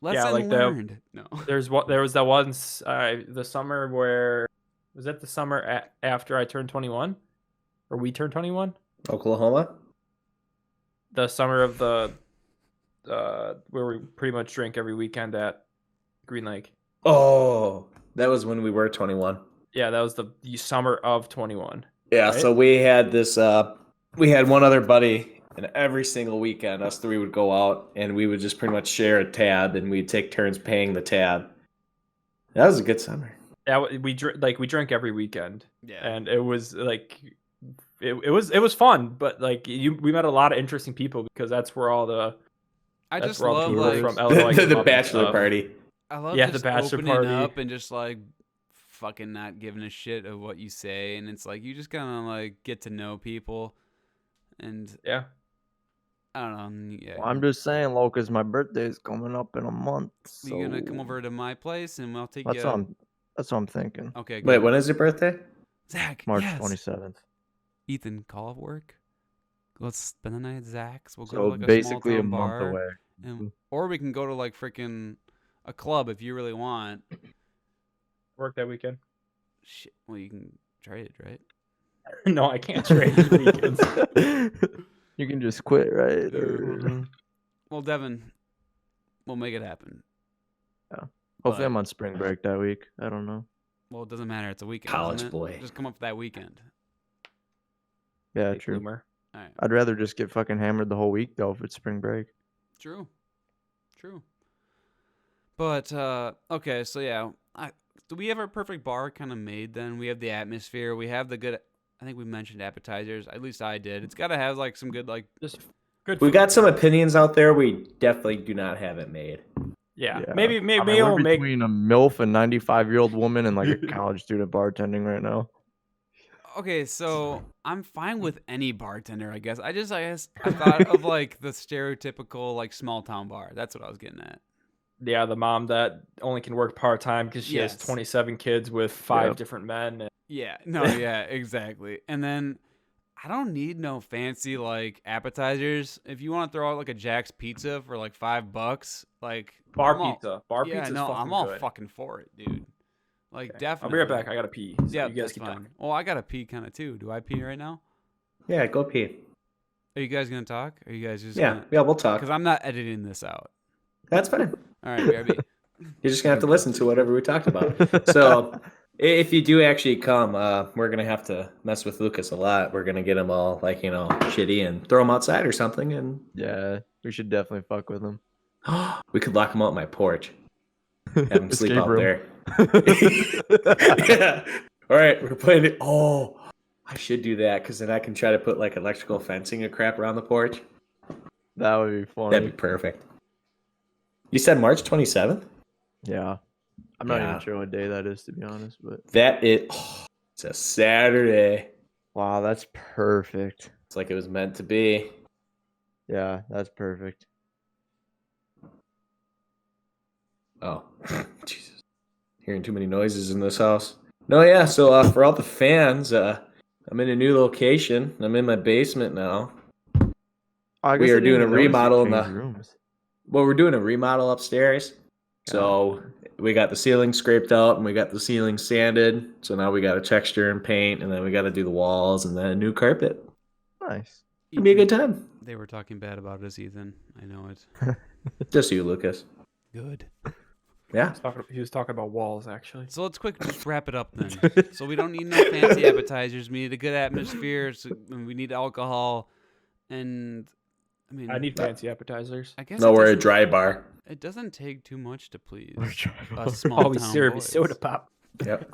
Lesson like the- learned. No. There was that once the summer where was that the summer after I turned 21, or we turned 21? Oklahoma. The summer of the where we pretty much drink every weekend at Green Lake. Oh, that was when we were 21. Yeah, that was the summer of 21. Yeah, Right? so we had this. We had one other buddy, and every single weekend, us three would go out, and we would just pretty much share a tab, and we'd take turns paying the tab. That was a good summer. We drank every weekend, Yeah. and it was like it was fun, but like we met a lot of interesting people because that's where all the I that's just where all the love people like from Illinois the come up and bachelor stuff. party. I love Yeah, just the bachelor opening party. up and just like fucking not giving a shit of what you say, and it's like you just kind of like get to know people, and Yeah, I don't know. Yeah, Well, I'm just saying, Locust, my birthday is coming up in a month. So you're gonna come over to my place, and I'll take That's you. what I'm thinking. Okay, Wait, good. when is your birthday? Zach, March yes. 27th. Ethan, call off work. Let's spend the night at Zach's. We'll go So to like a basically small a town month bar, away. and, or we can go to like freaking a club if you really want. work that weekend. Shit, well you can trade, right? No, I can't trade weekends. You can just quit, right? Mhm. Well, Devin, we'll make it happen. Hopefully, But- I'm on spring break that week. I don't know. Well, it doesn't matter. It's a weekend. College isn't it? boy. Just come up for that weekend. Yeah, Big true. bloomer. All right. I'd rather just get fucking hammered the whole week though if it's spring break. True. But okay, so yeah, do we have our perfect bar kind of made? Then we have the atmosphere. We have the good. I think we mentioned appetizers. At least I did. It's got to have like some good like. Just good. We food. got some opinions out there. We definitely do not have it made. Yeah, Yeah. maybe I mean, we'll we're make. between a MILF and 95-year-old woman and like a college student bartending right now. Okay, so I'm fine with any bartender. I guess I thought of like the stereotypical like small town bar. That's what I was getting at. Yeah, the mom that only can work part time because she Yes. has 27 kids with 5 Yep. different men. And Yeah, no, yeah, exactly. And then I don't need no fancy like appetizers. If you want to throw out like a Jack's pizza for like $5, like bar I'm all- pizza. Bar yeah, pizza. no, fucking I'm all good. fucking for it, dude. Like Okay. definitely. I'll be right back. I gotta pee. So Yeah, you guys that's keep fine. talking. Well, I gotta pee kind of too. Do I pee right now? Yeah, go pee. Are you guys gonna talk? Are you guys just Yeah, we'll talk. Because I'm not editing this out. That's fine. All right, BRB. You're just gonna have to listen to whatever we talked about. So, if you do actually come, we're gonna have to mess with Lucas a lot. We're gonna get him all like shitty and throw him outside or something, and Yeah, we should definitely fuck with him. we could lock him out on my porch, have him sleep Escape out room. there. Yeah. All right, we're playing it. Oh, I should do that because then I can try to put like electrical fencing and crap around the porch. That would be funny. That'd be perfect. You said March 27th? Yeah. I'm not Yeah. even sure what day that is, to be honest, but It's a Saturday. wow, that's perfect. It's like it was meant to be. Yeah, that's perfect. Oh, Jesus. Hearing too many noises in this house. No, yeah, so for all the fans, I'm in a new location. I'm in my basement now. I We guess I are didn't doing a even notice you remodel in changed the- rooms. Well, we're doing a remodel upstairs. So we got the ceiling scraped out and we got the ceiling sanded. So now we got to texture and paint, and then we got to do the walls and then a new carpet. Nice. It'll be a good time. They were talking bad about us, Ethan. I know it. Just you, Lucas. Good. Yeah. He was talking about walls actually. So let's just wrap it up then. So we don't need no fancy appetizers. We need a good atmosphere. And we need alcohol. And I mean, I need fancy appetizers. I guess No, it we're a doesn't- dry bar. It doesn't take too much to please We're trying- a small Always town serve boys. soda pop. Yep.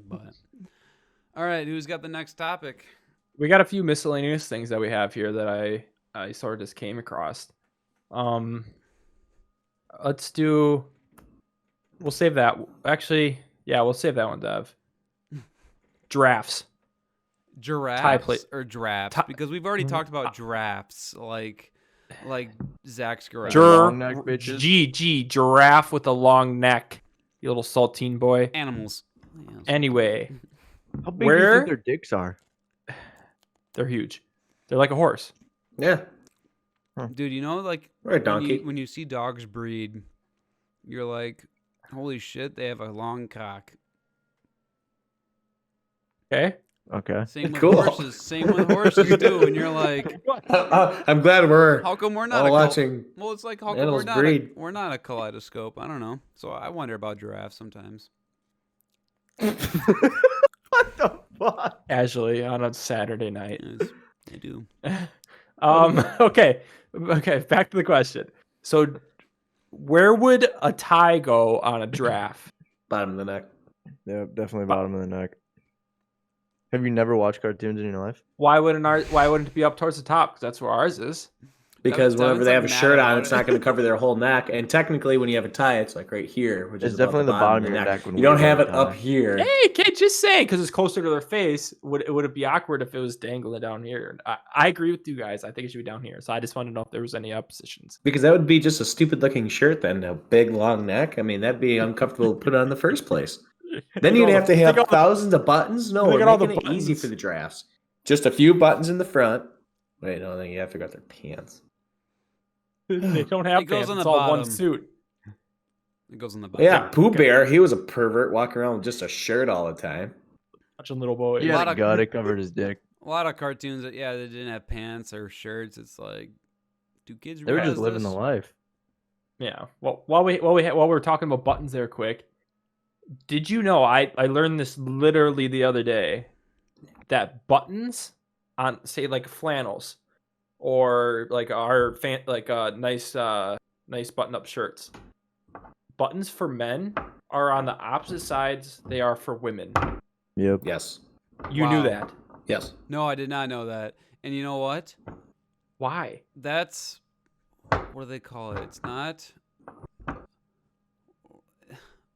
But all right, who's got the next topic? We got a few miscellaneous things that we have here that I sort of just came across. Let's do. We'll save that. Actually, yeah, we'll save that one, Dev. Drafts. Giraffes plate. or drafts? Ti- Because we've already talked about drafts, like Zach's giraffe. Long neck bitches. Giraffe with a long neck. You little saltine boy. Animals. Yes. Anyway, How big do you Where- think their dicks are? They're huge. They're like a horse. Yeah. Dude, you know, like Or a donkey. when you see dogs breed, you're like, holy shit, they have a long cock. Okay. Okay. Same with Cool. horses. Same with horses too. And you're like, I'm glad we're how come we're not all a watching. Well, it's like how come animals breed. we're not a kaleidoscope. I don't know. So I wonder about giraffes sometimes. What the fuck? Casually on a Saturday night. Yes, I do. Okay. Okay. Back to the question. So, where would a tie go on a giraffe? Bottom of the neck. Yeah, definitely bottom of the neck. Have you never watched cartoons in your life? Why wouldn't it be up towards the top? Because that's where ours is. Because whenever Devin's, they like, have a mad shirt on, about it's it. not going to cover their whole neck. And technically, when you have a tie, it's like right here, which It's is about definitely the bottom of your neck when You we don't have have a it up tie. here. Hey, kid, just saying because it's closer to their face. Would it be awkward if it was dangling down here? I agree with you guys. I think it should be down here. So I just wanted to know if there was any oppositions. Because that would be just a stupid looking shirt then, a big long neck. I mean, that'd be uncomfortable to put on in the first place. Then you'd have to have thousands of buttons. No, Look we're at all the making it easy buttons. for the drafts. Just a few buttons in the front. Wait, no, then you have to go their pants. They don't have It goes pants. on It's the all one bottom. suit. It goes on the bottom. Yeah, Pooh Bear, he was a pervert walking around with just a shirt all the time. Watching little boys. He A had lot a of- gut. It covered his dick. A lot of cartoons that they didn't have pants or shirts. It's like, do kids They were realize just living the this? life. Yeah. Well, while we were talking about buttons there, quick. Did you know I learned this literally the other day that buttons on say like flannels or like our nice button up shirts. Buttons for men are on the opposite sides they are for women. Yep. Yes. You knew Wow. that. Yes. No, I did not know that. And you know what? Why? That's what do they call it? It's not.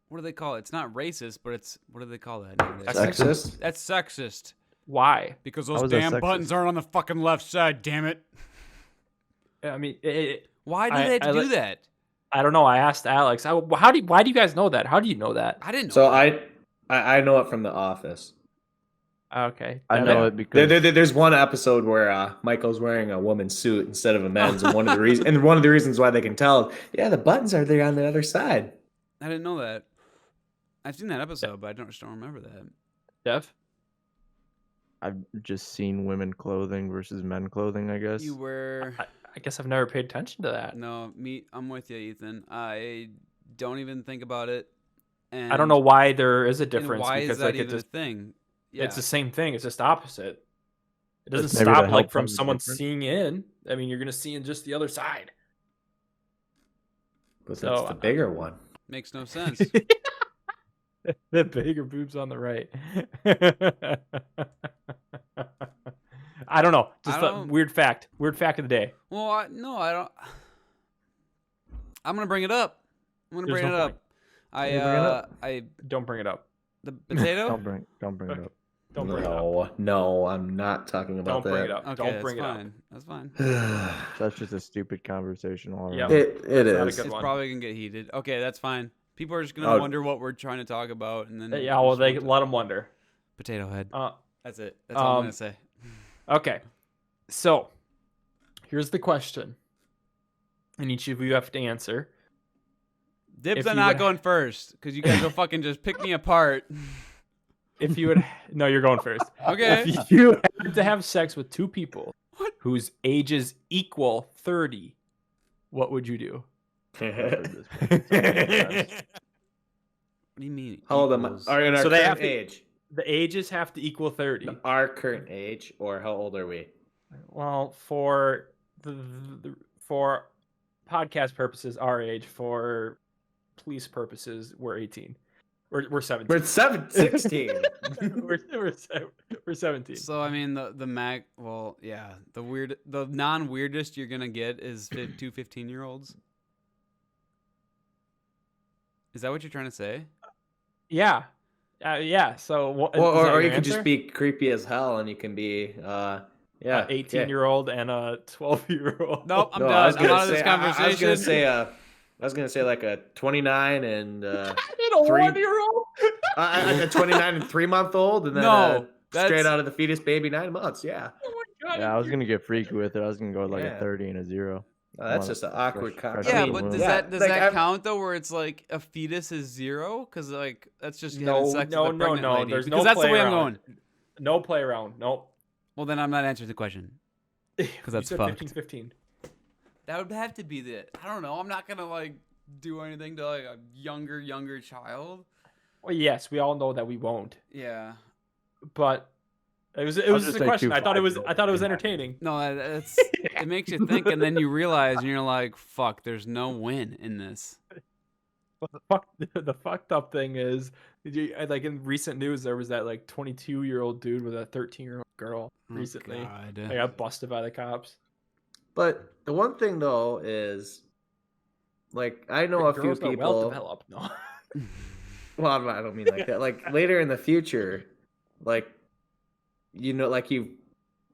What do they call it? It's not racist, but it's what do they call that nowadays? Sexist? That's sexist Why? because How those is that damn sexist? buttons aren't on the fucking left side. Damn it! I mean, Why do I- they have to I do li- that? I don't know. I asked Alex. Why do you guys know that? How do you know that? I didn't know. So that. I know it from The Office. Okay. I Yeah, know that- it because There's one episode where Michael's wearing a woman's suit instead of a men's, and one of the reasons why they can tell, yeah, the buttons are there on the other side. I didn't know that. I've seen that episode, but I just don't remember that. Dev? I've just seen women clothing versus men clothing. I guess. You were I guess I've never paid attention to that. no me. I'm with you, Ethan. I don't even think about it. And I don't know why there is a and difference why because is that like it even just a thing? Yeah. it's the same thing. It's just opposite. It doesn't Maybe to stop help like them from the someone difference. seeing in. I mean, you're gonna see in just the other side. But So, that's the bigger one. Makes no sense. The bigger boobs on the right. I don't know. Just I a don't- weird fact. Weird fact of the day. Well, I don't. I'm gonna bring it up. I'm gonna There's bring no it point. up. I You bring it up? Don't bring it up. the potato. Don't bring it up. Don't bring it up. No, I'm not talking about Don't bring it that. up. Okay, Don't that's bring it up. fine. That's fine. That's just a stupid conversation all Yeah. around. It not a is. good It's one. probably gonna get heated. Okay, that's fine. People are just gonna Oh. wonder what we're trying to talk about, and then Yeah, well, just they want to- let them wonder. potato head. Uh, That's it. That's all I'm um, gonna say. Okay. So, here's the question. And each of you have to answer. Dibs if on you not would- going first, because you guys will fucking just pick me apart. If you would No, you're going first. Okay. If you had to have sex with two people What? whose ages equal 30, what would you do? What do you mean? How old am I? equals? Are in our So they current have to- age? The ages have to equal 30. Our current age, or how old are we? Well, for for podcast purposes, our age. For police purposes, we're 18. We're 17. We're 16. we're 17. So I mean the mag. Well, yeah. The non-weirdest you're gonna get is two 15-year-olds. Is that what you're trying to say? Yeah. Yeah. So, Well, is that or your you could answer? just be creepy as hell, and you can be, yeah, 18-year-old and a 12-year-old. Nope. I'm No, I done. was I'm gonna out of this say- I conversation. was gonna say like a 29 and And a Three- 1-year-old. A 29 and 3-month-old, and then No, straight that's- out of the fetus baby 9 months. Yeah, Yeah, I was gonna get freaky with it. I was gonna go with like Yeah. a 30 and a 0. that's Well, just an fresh- awkward fresh concept. Yeah, out the but womb. does Yeah, that does like, that I'm- count though? Where it's like a fetus is 0? Because like that's just having No, sex no, with a no, pregnant no. lady. There's Because no that's the play way I'm around. going. No play around. Nope. Well, then I'm not answering the question. Because that's said fucked. 15-15. That would have to be the. I don't know. I'm not gonna like do anything to like a younger child. Well, yes, we all know that we won't. Yeah. But it was I'll just just a say question. two I thought it was 5-year-olds. entertaining. No, that's it makes you think, and then you realize, and you're like, "Fuck, there's no win in this." But the fucked up thing is, like in recent news, there was that like 22-year-old dude with a 13-year-old girl recently. Oh, They God. got busted by the cops. But the one thing though is, like, I know a few Girls are well people. developed. No. Well, I don't mean like that. Like later in the future, like, like you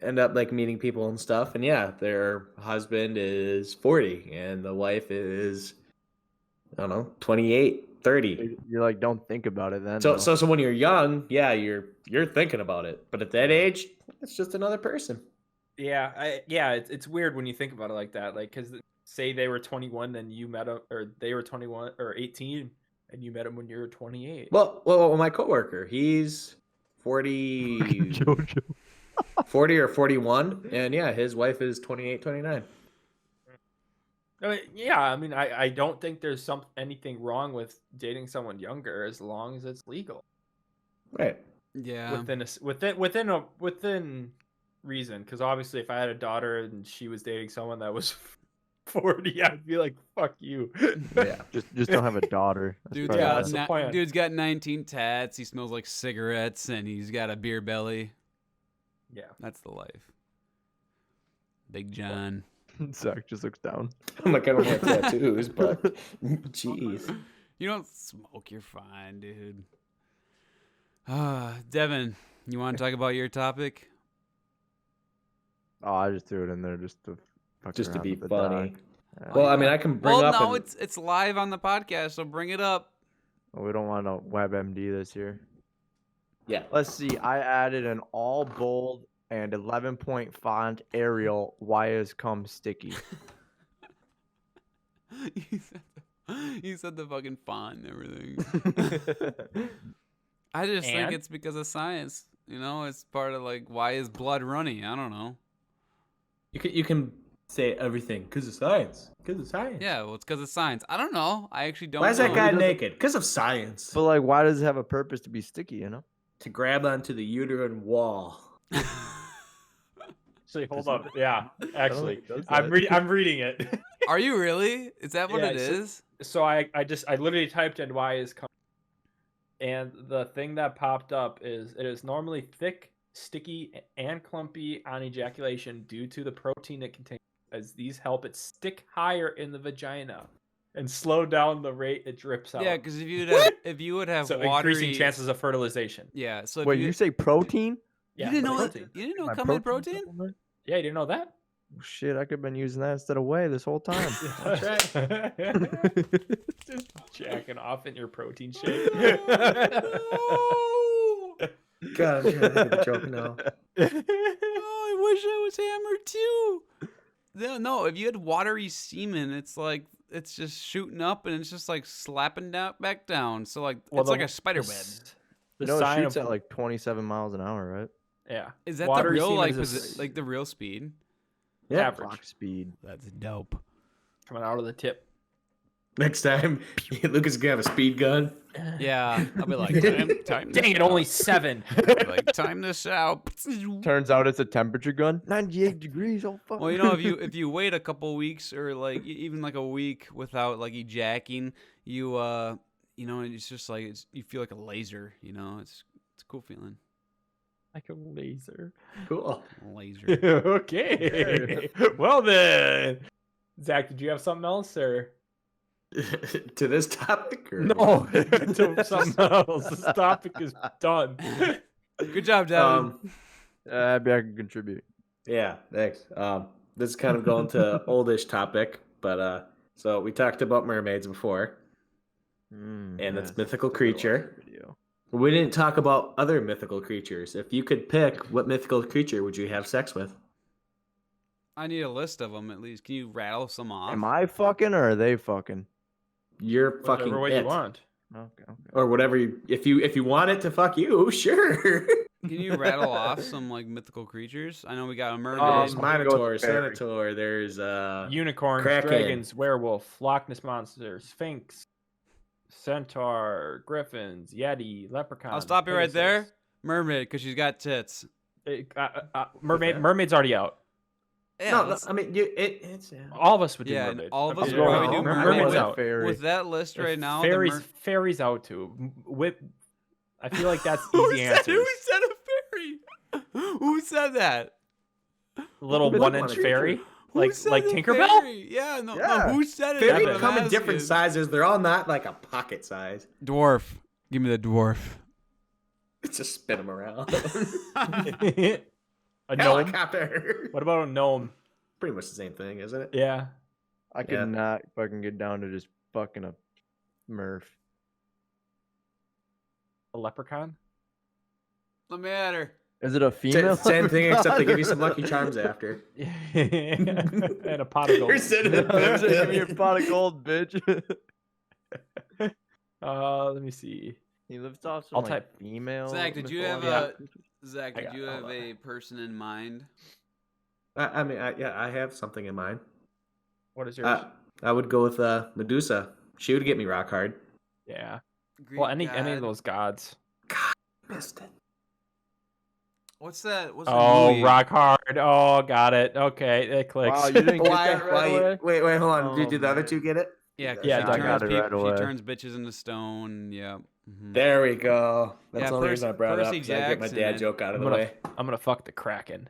end up like meeting people and stuff, and yeah, their husband is 40 and the wife is, I don't know, 28, 30. You're like, don't think about it then. So though. so when you're young, yeah, you're thinking about it, but at that age, it's just another person. Yeah, it's weird when you think about it like that. Like, because say they were 21 and you met them, or they were 21 or 18 and you met them when you were 28. Well, my coworker, he's 40, Jojo. 40 or 41, and yeah, his wife is 28, 29. I mean, yeah, I mean, I don't think there's anything wrong with dating someone younger as long as it's legal Right. Yeah. within reason. Because obviously, if I had a daughter and she was dating someone that was 40, I'd be like, "Fuck you." Yeah. Just don't have a daughter. That's Dude's probably Yeah, got, that's the best. plan. dude's got 19 tats. He smells like cigarettes, and he's got a beer belly. Yeah. That's the life. Big John. Zach just looks down. I'm like, I don't have tattoos, but jeez. You don't smoke. You're fine, dude. Devin, you want to talk about your topic? Oh, I just threw it in there just to Just to around be with the funny. dog. Yeah. Well, I mean, I can bring Well, up. no, an- it's live on the podcast, so bring it up. We don't want no WebMD this year. yeah. Let's see. I added an all bold and 11-point font Arial. Why is cum sticky? He said the fucking font and everything. I just think And? it's because of science. You know, it's part of like why is blood runny? I don't know. You can say everything because of science. Because of science. Yeah, well, it's because of science. I don't know. I actually don't. Why is know. that guy doesn't- naked? Because of science. But like, why does it have a purpose to be sticky? You know? To grab onto the uterine wall. Actually, hold up. Yeah, actually, think it does I'm that. I'm reading it. Are you really? Is that what Yeah, it so- is? So I literally typed in "why is cum," and the thing that popped up is it is normally thick, sticky, and clumpy on ejaculation due to the protein it contains, as these help it stick higher in the vagina and slow down the rate it drips out. Yeah, because if you would have so watery increasing chances of fertilization. Yeah. So if Wait, you say protein? Yeah, you didn't know protein. you didn't know My cum had protein? supplement? Yeah, you didn't know that? Shit, I could have been using that instead of whey this whole time. Just jacking off in your protein shake. God, I'm trying to think of a joke now. Oh, I wish I was hammered too. No, if you had watery semen, it's like it's just shooting up and it's just like slapping down back down. So like it's like a spider web. The You know, it sign shoots of at like 27 miles an hour, right? yeah. Is that Watery the real semen like is a like the real speed? Yeah. average Clock speed. That's dope. coming out of the tip. Next time, Lucas is gonna have a speed gun. Yeah, I'll be like time. Dang it, only 7. like time this out. Turns out it's a temperature gun. 98 degrees. Oh fuck. Well, you know, if you wait a couple weeks or like even like a week without like ejacking, you know, it's just like you feel like a laser. You know, it's a cool feeling. Like a laser. Cool. Laser. Okay. Well then. Zach, did you have something else or To this topic? Or no? To something else. This topic is done. Good job, Devin. Maybe I can contribute. Yeah, thanks. This is kind of going to oldish topic, but so we talked about mermaids before, and yes, its mythical I did watch creature. that video. We didn't talk about other mythical creatures. If you could pick, what mythical creature would you have sex with? I need a list of them at least. Can you rattle some off? Am I fucking or are they fucking? You're fucking Whatever way it. you want. Okay. Or whatever you, if you want it to fuck you, sure. Can you rattle off some like mythical creatures? I know we got a mermaid. There's I'm gonna go Minotaur, with fairy. Centaur, there's Unicorns, Kraken. dragons, werewolf, Loch Ness monster, sphinx, centaur, griffins, yeti, leprechaun. I'll stop you right there. Pegasus. Mermaid, because she's got tits. Mermaid's already out. Yeah, no, let's- I mean it's All of us would do Yeah, mermaid. all of I'm us would sorry. probably do Mermaid's mermaid. out. Fairy. with that list right now, the Fairies, mer- fairies out too. Whip. I feel like that's Who easy said, answers. who said a fairy? Who said that? Little Who 1-inch said fairy, Who like said like a Tinkerbell. fairy? Yeah, no, Yeah. Who said it? Fairy That's what come I'm in different asking. sizes. They're all not like a pocket size. Dwarf. Give me the dwarf. Just spin them around. A gnome. Helicopter. What about a gnome? Pretty much the same thing, isn't it? Yeah. I could Yeah. not fucking get down to just fucking a Murph. A leprechaun. The matter. Is it a female? Same thing, except they give you some leprechaun? Lucky Charms after. And a pot of gold. You're sitting in Give me your pot of gold, bitch. Let me see. He lifts off some I'll like type- female. Zach, did you have mythological Zach, I did got you it. have Hold a person in mind? I mean, I have something in mind. What is yours? I would go with Medusa. She would get me rock hard. Yeah. Greek Well, any god. of those gods. Missed it. What's that? What's Oh, the movie? rock hard. Oh, got it. Okay, it clicks. Wow, you didn't get Why? that right away? Wait, hold on. Oh, Did the other man. two get it? Yeah, 'cause Yeah, she I turns got it right away. She turns bitches into stone. Yeah. Mhm. There we go. That's Yeah, the only reason I brought it up. Percy 'Cause I get my Jackson, dad man. joke out of the I'm way. gonna fuck the Kraken.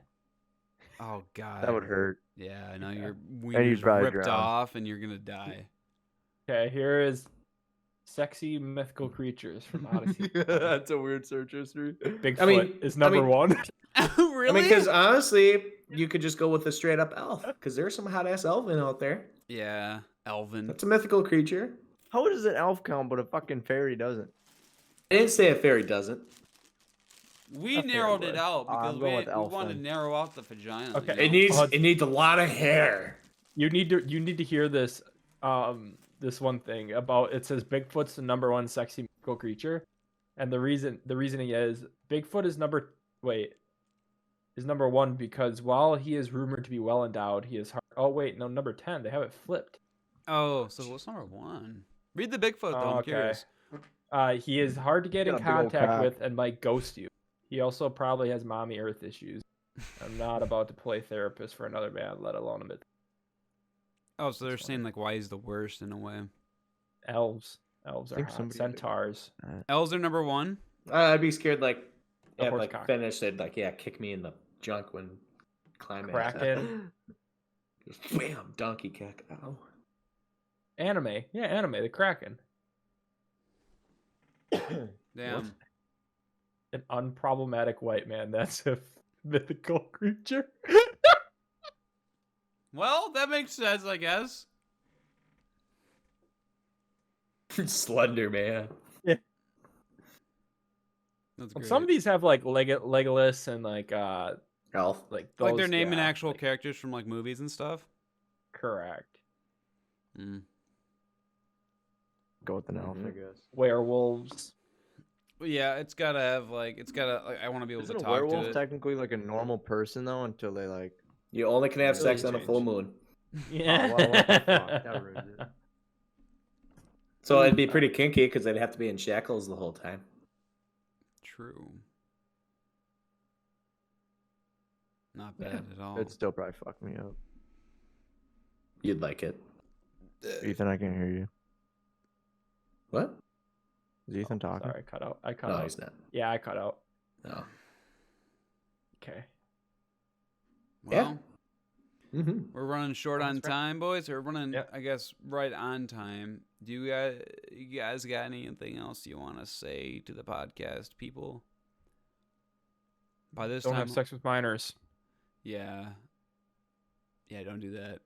Oh god. That would hurt. Yeah, I know your you'd wiener's probably ripped drown. off and you're gonna die. Okay, here is sexy mythical creatures from Odyssey. That's a weird search history. Bigfoot is number one. Really? I mean, because honestly, you could just go with a straight up elf. Because there's some hot ass elven out there. yeah, Elvin. That's a mythical creature. How does an elf count, but a fucking fairy doesn't? I didn't say a fairy doesn't. We A fair narrowed it word. out I'm because going with we elf wanted to then. narrow out the vagina. Okay, you know? It needs a lot of hair. You need to hear this this one thing about it says Bigfoot's the number one sexy mythical creature. And the reasoning is Bigfoot is number one because while he is rumored to be well endowed, he is hard. Oh wait, no, number 10. They have it flipped. Oh, so what's number one? Read the Bigfoot though. I'm Okay. curious. He is hard to get in Got a big old contact cock. with and might ghost you. He also probably has mommy earth issues. I'm not about to play therapist for another man, let alone a Oh, so they're saying like why he's the worst in a way. elves. Elves are think hot. somebody- Centaurs. Elves are number one. I'd be scared like The at horse like cock. finish. They'd like kick me in the junk when climbing. Kraken. Just wham, donkey kick. Ow. Anime. Yeah, anime. The Kraken. Damn. An unproblematic white man. That's a mythical creature. Well, that makes sense, I guess. Slender man. That's great. Some of these have like Legolas and like Elf. like like they're those- naming yeah, actual like- characters from like movies and stuff. Correct. Mm. Go with an elf, I Mhm. guess. Werewolves. Well, yeah, it's gotta have like I want to be able Isn't to a talk werewolf to it. technically like a normal person though until they like? You only can have Really sex on a strange. full moon. Yeah. well, what the fuck? That ruins it. So it'd be pretty kinky because they'd have to be in shackles the whole time. True. Not bad at all. It'd still probably fuck me up. You'd like it. Ethan, I can't hear you. What? Is Ethan talking? Sorry, I cut out. I cut No, out. he's not. Yeah, I cut out. No. Okay. Well, Mm-hmm. we're running short on That's right. time, boys. We're running, Yep. I guess, right on time. Do you guys got anything else you want to say to the podcast people? By this Don't time, have sex with minors yeah, don't do that.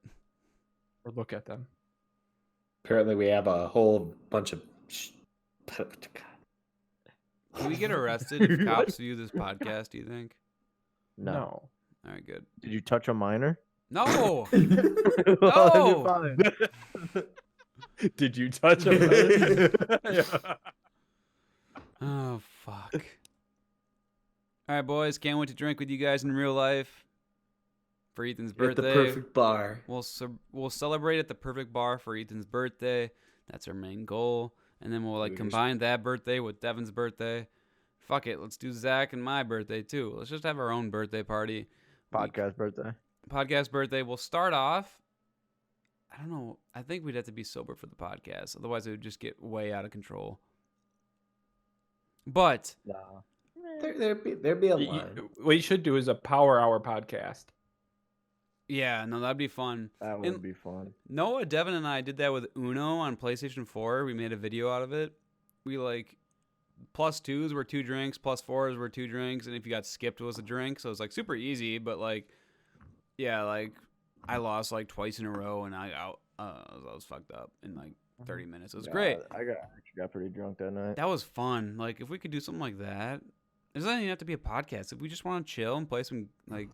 or look at them. Apparently, we have a whole bunch of. Can we get arrested if cops view this podcast, do you think? No. All right, good. Did you touch a minor? No! Well, No! you're fine. Did you touch him? Oh, fuck. All right, boys. Can't wait to drink with you guys in real life for Ethan's At birthday. the perfect bar. We'll celebrate at the perfect bar for Ethan's birthday. That's our main goal. And then we'll like combine that birthday with Devin's birthday. Fuck it. Let's do Zach and my birthday too. Let's just have our own birthday party. Podcast birthday. Podcast birthday. We'll start off. I don't know. I think we'd have to be sober for the podcast. Otherwise, it would just get way out of control. But Nah. There'd be a line. What you should do is a power hour podcast. yeah, no, that'd be fun. That would And- be fun. Noah, Devin, and I did that with Uno on PlayStation 4. We made a video out of it. We like +2s were 2 drinks, +4s were 2 drinks, and if you got skipped, it was a drink. So it's like super easy. But like, yeah, like I lost like twice in a row, and I was fucked up in like 30 minutes. It was great. I actually got pretty drunk that night. That was fun. Like if we could do something like that, it doesn't even have to be a podcast. If we just want to chill and play some like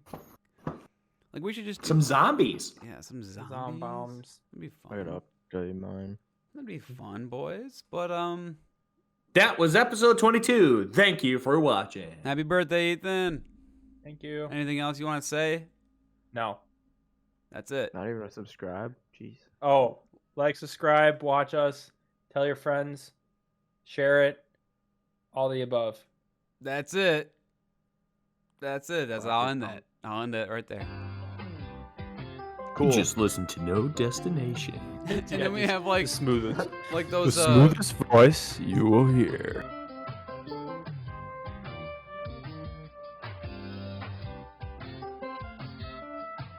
we should just Some zombies. yeah, some zombies. Bombs. That'd be I gotta fun. update mine. That'd be fun, boys. But That was episode 22. Thank you for watching. happy birthday, Ethan. Thank you. Anything else you want to say? No. That's it. Not even a subscribe. Jeez. Oh, like, subscribe, watch us, tell your friends, share it, all the above. That's it. That's it. That's I'll end that. I'll end it right there. Cool. Just listen to No Destination. And then we have like The smoothest. like those voice you will hear.